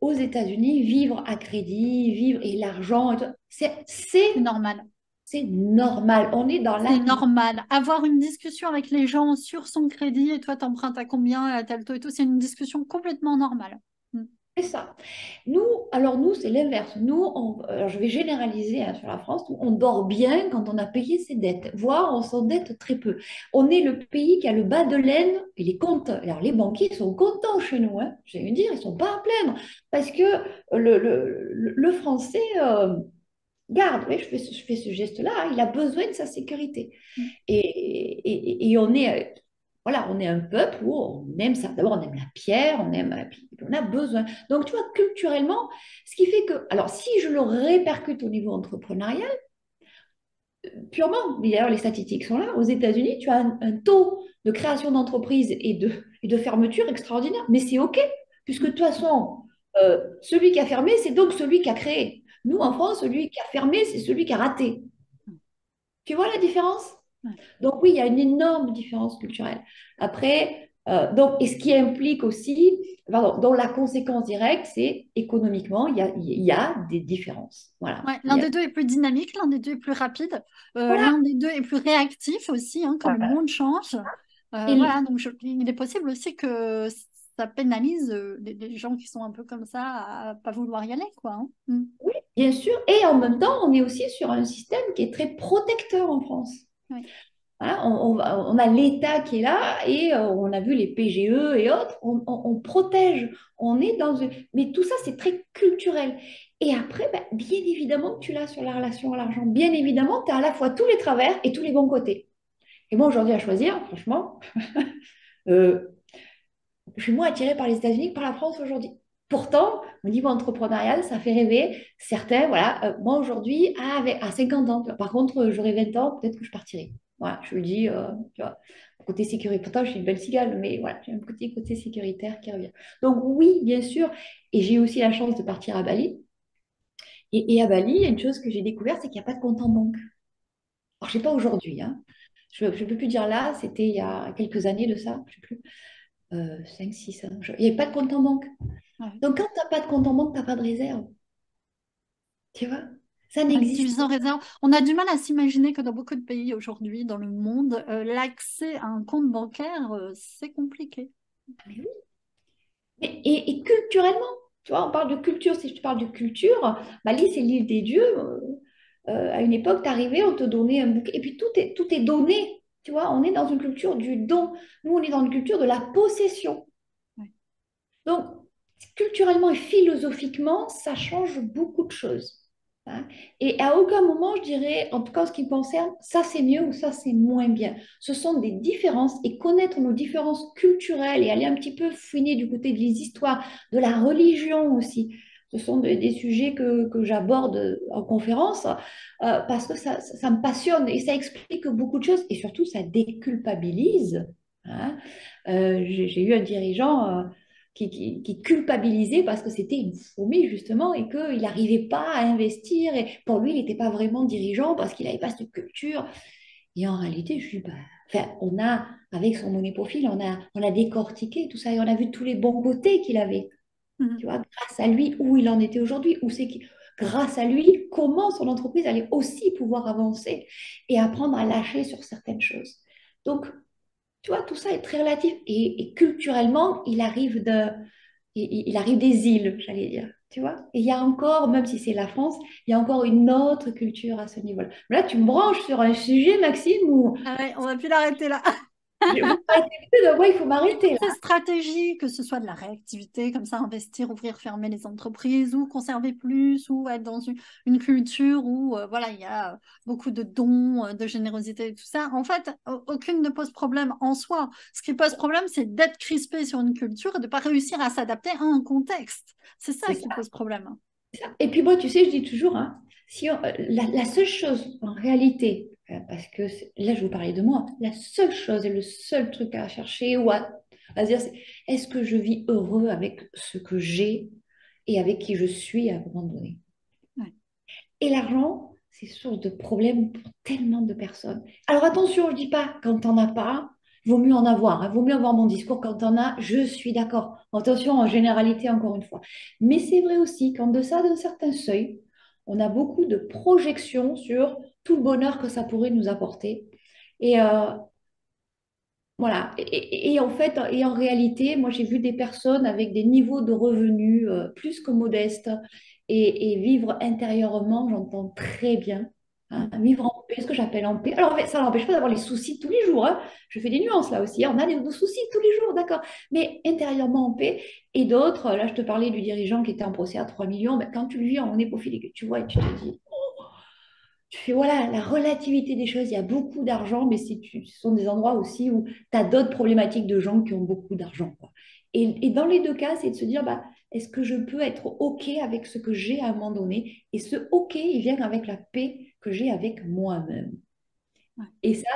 S2: aux États-Unis, vivre à crédit, vivre, et l'argent, et tout,
S1: C'est normal.
S2: c'est normal, on est dans
S1: C'est
S2: la...
S1: normal. Avoir une discussion avec les gens sur son crédit et toi, t'empruntes à combien, à tel taux et tout, c'est une discussion complètement normale. Mm.
S2: C'est ça. Nous, alors nous, c'est l'inverse. Nous, alors je vais généraliser hein, sur la France, on dort bien quand on a payé ses dettes, voire on s'endette très peu. On est le pays qui a le bas de laine et les comptes. Alors les banquiers sont contents chez nous, hein, j'ai envie de dire, ils sont pas à plaindre parce que le Français garde, oui, je fais ce geste-là, hein, il a besoin de sa sécurité.
S1: Mm.
S2: Et on est, voilà, on est un peuple où on aime ça. D'abord, on aime la pierre, on aime, puis on a besoin. Donc, tu vois, culturellement, ce qui fait que, alors, si je le répercute au niveau entrepreneurial, purement, mais d'ailleurs, les statistiques sont là, aux États-Unis, tu as un taux de création d'entreprises et de fermeture extraordinaire. Mais c'est OK, puisque de toute façon, celui qui a fermé, c'est donc celui qui a créé. Nous, en France, celui qui a fermé, c'est celui qui a raté. Tu vois la différence?
S1: Ouais.
S2: Donc oui, il y a une énorme différence culturelle. Après, Donc, et ce qui implique aussi, pardon, donc la conséquence directe, c'est économiquement, il y a des différences. Voilà.
S1: Ouais, l'un des deux est plus dynamique, l'un des deux est plus rapide,
S2: Voilà.
S1: l'un des deux est plus réactif aussi, hein, quand le monde change.
S2: Et
S1: Voilà, donc il est possible aussi que ça pénalise les gens qui sont un peu comme ça à pas vouloir y aller, quoi. Hein. Mm.
S2: oui, bien sûr. Et en même temps, on est aussi sur un système qui est très protecteur en France.
S1: Oui.
S2: Hein, on a l'État qui est là et on a vu les PGE et autres, on protège, on est dans une... Mais tout ça, c'est très culturel. Et après, ben, bien évidemment que tu l'as sur la relation à l'argent. Bien évidemment, tu as à la fois tous les travers et tous les bons côtés. Et moi, aujourd'hui, à choisir, franchement, euh, je suis moins attirée par les États-Unis que par la France aujourd'hui. Pourtant, au niveau entrepreneurial, ça fait rêver certains. Voilà, moi aujourd'hui, à 50 ans, tu vois, par contre, j'aurai 20 ans, peut-être que je partirai. Voilà, je le dis, tu vois, côté sécurité. Pourtant, je suis une belle cigale, mais voilà, j'ai un côté sécuritaire qui revient. Donc, oui, bien sûr. Et j'ai aussi la chance de partir à Bali. Et à Bali, il y a une chose que j'ai découverte, c'est qu'il n'y a pas de compte en banque. Alors, je ne sais pas aujourd'hui, hein. Je ne peux plus dire là, c'était il y a quelques années de ça, je ne sais plus, 5, 6 ans. Il n'y avait pas de compte en banque.
S1: Ouais.
S2: Donc, quand tu n'as pas de compte en banque, tu n'as pas de réserve. Tu vois? Ça
S1: Ouais,
S2: n'existe
S1: division réserve. On a du mal à s'imaginer que dans beaucoup de pays aujourd'hui, dans le monde, l'accès à un compte bancaire, c'est compliqué.
S2: pas. Mais oui. Et culturellement, tu vois, on parle de culture. Si je te parle de culture, Bali, c'est l'île des dieux. À une époque, tu arrivais, on te donnait un bouquet. Et puis, tout est donné. Tu vois, on est dans une culture du don. Nous, on est dans une culture de la possession.
S1: Ouais.
S2: Donc, culturellement et philosophiquement, ça change beaucoup de choses. Hein. Et à aucun moment, je dirais, en tout cas en ce qui me concerne, ça c'est mieux ou ça c'est moins bien. Ce sont des différences et connaître nos différences culturelles et aller un petit peu fouiner du côté des histoires, de la religion aussi. Ce sont des sujets que j'aborde en conférence parce que ça me passionne et ça explique beaucoup de choses et surtout ça déculpabilise. Hein. J'ai eu un dirigeant qui culpabilisait parce que c'était une fourmi justement et qu'il n'arrivait pas à investir et pour lui il n'était pas vraiment dirigeant parce qu'il n'avait pas cette culture. Et en réalité, je dis, bah, enfin, on a, avec son money profil, on a décortiqué tout ça et on a vu tous les bons côtés qu'il avait. Tu
S1: Mhm.
S2: vois, grâce à lui, où il en était aujourd'hui, grâce à lui, comment son entreprise allait aussi pouvoir avancer et apprendre à lâcher sur certaines choses. Donc, tu vois, tout ça est très relatif. Et culturellement, il arrive des îles, j'allais dire. Tu vois? Et il y a encore, même si c'est la France, il y a encore une autre culture à ce niveau-là. Mais là, tu me branches sur un sujet, Maxime, où
S1: Ah ouais, on va plus l'arrêter là.
S2: vous m'arrêtez plus de moi, il faut
S1: Et toutes
S2: m'arrêter
S1: ces
S2: là.
S1: stratégies, que ce soit de la réactivité, comme ça, investir, ouvrir, fermer les entreprises, ou conserver plus, ou être dans une culture où voilà, il y a beaucoup de dons, de générosité et tout ça, en fait, aucune ne pose problème en soi. Ce qui pose problème, c'est d'être crispé sur une culture et de ne pas réussir à s'adapter à un contexte. C'est ça
S2: C'est
S1: qui
S2: ça.
S1: pose problème.
S2: Et puis moi, tu sais, je dis toujours, hein, si la seule chose en réalité, parce que là, je vous parlais de moi, la seule chose et le seul truc à chercher ou à se dire, c'est est-ce que je vis heureux avec ce que j'ai et avec qui je suis à un moment donné?
S1: Ouais.
S2: Et l'argent, c'est source de problèmes pour tellement de personnes. Alors attention, je ne dis pas quand t'en as pas, vaut mieux en avoir. Hein, vaut mieux avoir mon discours quand t'en as, je suis d'accord. Attention, en généralité, encore une fois. Mais c'est vrai aussi qu'en deçà d'un certain seuil, on a beaucoup de projections sur tout le bonheur que ça pourrait nous apporter. Et voilà. Et en fait, et en réalité, moi, j'ai vu des personnes avec des niveaux de revenus plus que modestes et vivre intérieurement, j'entends très bien. Hein,
S1: Mm.
S2: vivre en paix, ce que j'appelle en paix. Alors, en fait, ça n'empêche pas d'avoir les soucis tous les jours. Hein. Je fais des nuances là aussi. Hein. On a des soucis tous les jours, d'accord. Mais intérieurement en paix. Et d'autres, là, je te parlais du dirigeant qui était en procès à 3 millions. Mais quand tu le vis en profil et que tu vois et tu te dis, tu fais, voilà, la relativité des choses, il y a beaucoup d'argent, mais ce sont des endroits aussi où tu as d'autres problématiques de gens qui ont beaucoup d'argent, quoi. Et dans les deux cas, c'est de se dire, bah, est-ce que je peux être OK avec ce que j'ai à un moment donné? Et ce OK, il vient avec la paix que j'ai avec moi-même.
S1: Ouais.
S2: Et ça,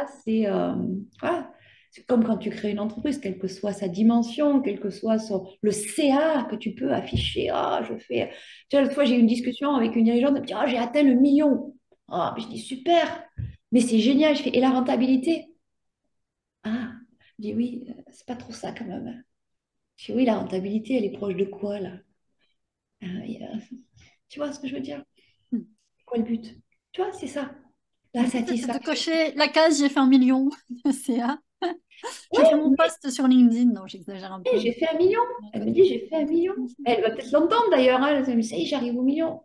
S2: voilà. C'est comme quand tu crées une entreprise, quelle que soit sa dimension, quel que soit le CA que tu peux afficher. Ah, je fais. Tu vois, l'autre fois, j'ai eu une discussion avec une dirigeante, elle me dit, ah, j'ai atteint le million. Ah, mais je dis, super, mais c'est génial. Je fais, et la rentabilité? Ah, Je dis oui, c'est pas trop ça quand même, hein. Je dis oui, la rentabilité, elle est proche de quoi là? Et, tu vois ce que je veux dire?
S1: Hmm.
S2: C'est quoi le but? Tu vois, c'est ça. La
S1: Le but, c'est de
S2: satisfaction.
S1: cocher la case, j'ai fait 1 million de CA. J'ai fait mon
S2: Ouais,
S1: post sur LinkedIn. Non, j'exagère un peu.
S2: j'ai fait 1 million.
S1: À
S2: Elle me
S1: côté.
S2: dit, j'ai fait 1 million. Elle va peut-être l'entendre d'ailleurs, hein. Elle me dit, ça y est, j'arrive au million.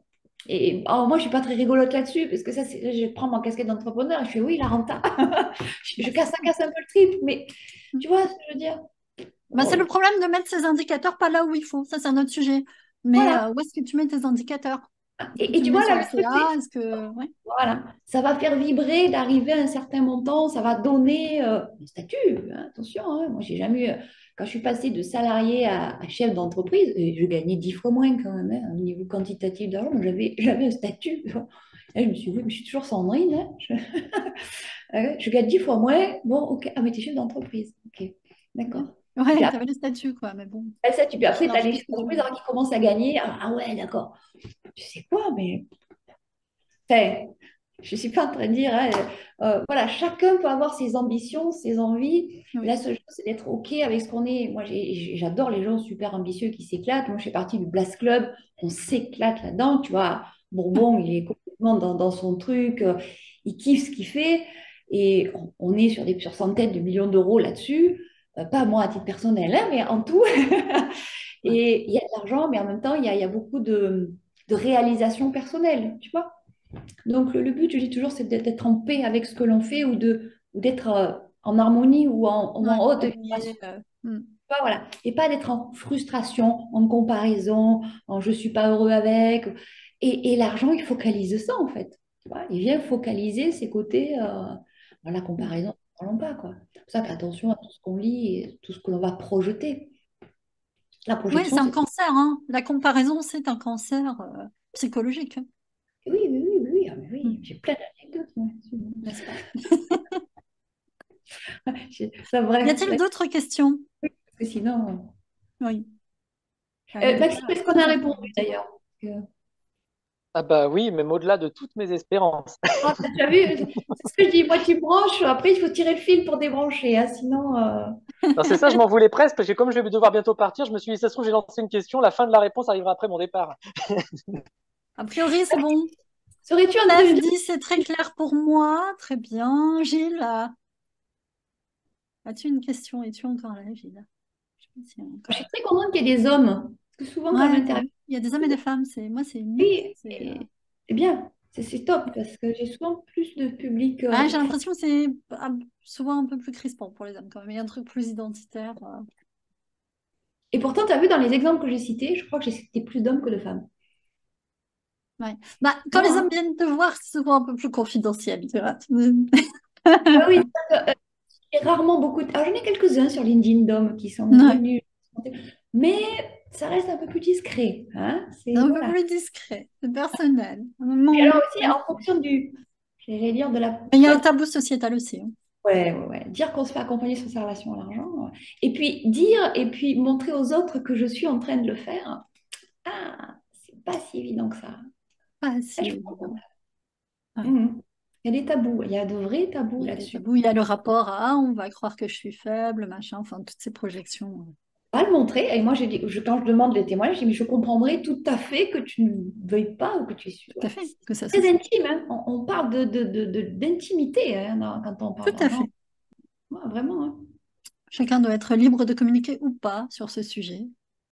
S2: Et alors, moi, je suis pas très rigolote là-dessus, parce que ça, je prends ma casquette d'entrepreneur et je fais, oui, la renta. Ça casse un peu le trip, mais tu vois ce que je veux dire?
S1: Bah, c'est
S2: Oh,
S1: le problème de mettre ces indicateurs pas là où il faut. Ça, c'est un autre sujet. Mais
S2: voilà.
S1: où est-ce que tu mets tes indicateurs? Est-ce que
S2: Et
S1: tu
S2: tu
S1: le mets
S2: vois,
S1: sur
S2: là,
S1: le
S2: le truc,
S1: CA?
S2: c'est,
S1: Est-ce que... Ouais.
S2: voilà, ça va faire vibrer d'arriver à un certain montant, ça va donner un statut, hein, attention, hein. Moi, j'ai jamais eu, quand je suis passée de salarié à chef d'entreprise, et je gagnais 10 fois moins quand même, hein, au niveau quantitatif d'argent, donc j'avais un statut. Et je me suis dit, oui, mais je suis toujours Sandrine, hein. Je gagne 10 fois moins, bon, ok, ah, mais t'es chef d'entreprise, ok, d'accord. Et puis
S1: Ouais,
S2: après,
S1: t'avais le statut, quoi. Mais bon,
S2: ça, puis
S1: ça
S2: après, tu as
S1: change
S2: les chefs
S1: plus.
S2: d'entreprise alors, qui commencent à gagner, ah ouais, d'accord, tu sais quoi, mais enfin, je ne suis pas en train de dire, hein, voilà, chacun peut avoir ses ambitions, ses envies. Et
S1: Oui.
S2: la seule chose, c'est d'être OK avec ce qu'on est. Moi, j'adore les gens super ambitieux qui s'éclatent. Moi, je fais partie du Blast Club. On s'éclate là-dedans. Tu vois, Bourbon, il est complètement dans son truc. Il kiffe ce qu'il fait. Et on est sur centaines de millions d'euros là-dessus. Pas moi à titre personnel, hein, mais en tout.
S1: Ouais.
S2: Et il y a de l'argent, mais en même temps, il y a beaucoup de réalisations personnelles. Tu vois? Donc, le but, je dis toujours, c'est d'être en paix avec ce que l'on fait ou d'être en harmonie ou
S1: Ouais,
S2: en haute vibration.
S1: aligné,
S2: Voilà. Et pas d'être en frustration, en comparaison, en je ne suis pas heureux avec. Et l'argent, il focalise ça, en fait. Tu vois, il vient focaliser ces côtés, la comparaison, ne parlons pas, quoi. C'est pour ça qu'attention à tout ce qu'on lit et tout ce que l'on va projeter. La
S1: Oui, c'est
S2: projection,
S1: un
S2: c'est...
S1: cancer, hein. La comparaison, c'est un cancer psychologique, hein.
S2: Oui, oui, oui, oui, oui, ah, mais
S1: Mm.
S2: oui, j'ai plein d'anecdotes, moi, là-dessus.
S1: N'est-ce pas?
S2: Ça,
S1: Y
S2: bref,
S1: a-t-il d'autres questions?
S2: parce que sinon...
S1: Oui. Elle est déjà
S2: Maxime, est-ce qu'on a
S1: 13h40.
S2: répondu d'ailleurs? Parce que-
S4: Ah bah oui, même au-delà de toutes mes espérances.
S2: Ah, t'as déjà vu? C'est ce que je dis, moi tu branches, après il faut tirer le fil pour débrancher, hein, sinon...
S4: Non, c'est ça, je m'en voulais presque, parce que comme je vais devoir bientôt partir, je me suis dit, ça se trouve, j'ai lancé une question, la fin de la réponse arrivera après mon départ.
S1: A priori, c'est bon.
S2: Serais-tu entre
S1: Steph
S2: les deux?
S1: dit c'est très clair pour moi. Très bien. Gilles, as-tu une question? Es-tu encore là, Gilles? Je sais pas si
S2: Je
S1: encore.
S2: suis très contente qu'il y ait des hommes. Parce que souvent quand
S1: Ouais,
S2: j'interviewe,
S1: il y a des hommes et des femmes. Moi, c'est mix.
S2: oui, c'est bien, c'est top, parce que j'ai souvent plus de public.
S1: J'ai l'impression que c'est souvent un peu plus crispant pour les hommes quand même. Il y a un truc plus identitaire.
S2: Et pourtant, tu as vu dans les exemples que j'ai cités, je crois que j'ai cité plus d'hommes que de femmes.
S1: Ouais. Bah, quand
S2: Bon,
S1: les
S2: hein.
S1: hommes viennent te voir, c'est souvent un peu plus confidentiel, tu vois.
S2: Ah oui, j'ai rarement beaucoup de... Alors, j'en ai quelques-uns sur LinkedIn d'hommes qui sont
S1: Ouais.
S2: venus. Mais ça reste un peu plus discret, hein.
S1: C'est
S2: C'est,
S1: un peu
S2: voilà.
S1: plus discret, c'est personnel.
S2: Et
S1: Bon,
S2: alors aussi, en fonction j'allais dire de la...
S1: il y a un
S2: soit,
S1: tabou sociétal aussi, hein.
S2: ouais, ouais, ouais, dire qu'on se fait accompagner sur sa relation à l'argent, et puis dire, et puis montrer aux autres que je suis en train de le faire, ah, c'est pas si évident que ça.
S1: Pas
S2: Ah,
S1: si
S2: je pense.
S1: évident. Ouais.
S2: Mhm. Il y a des tabous, il y a de vrais tabous
S1: Il y a des
S2: là-dessus.
S1: tabous, il y a le rapport à ah, on va croire que je suis faible, machin, enfin toutes ces projections.
S2: Pas le montrer, et moi, quand je demande les témoignages, je dis, mais je comprendrais tout à fait que tu ne veuilles pas ou que tu suis...
S1: Tout à fait, que ça
S2: Très
S1: souffre.
S2: intime, hein. On parle d'intimité, hein, quand on parle
S1: Tout à
S2: d'argent.
S1: fait.
S2: Ouais, vraiment, hein.
S1: Chacun doit être libre de communiquer ou pas sur ce sujet.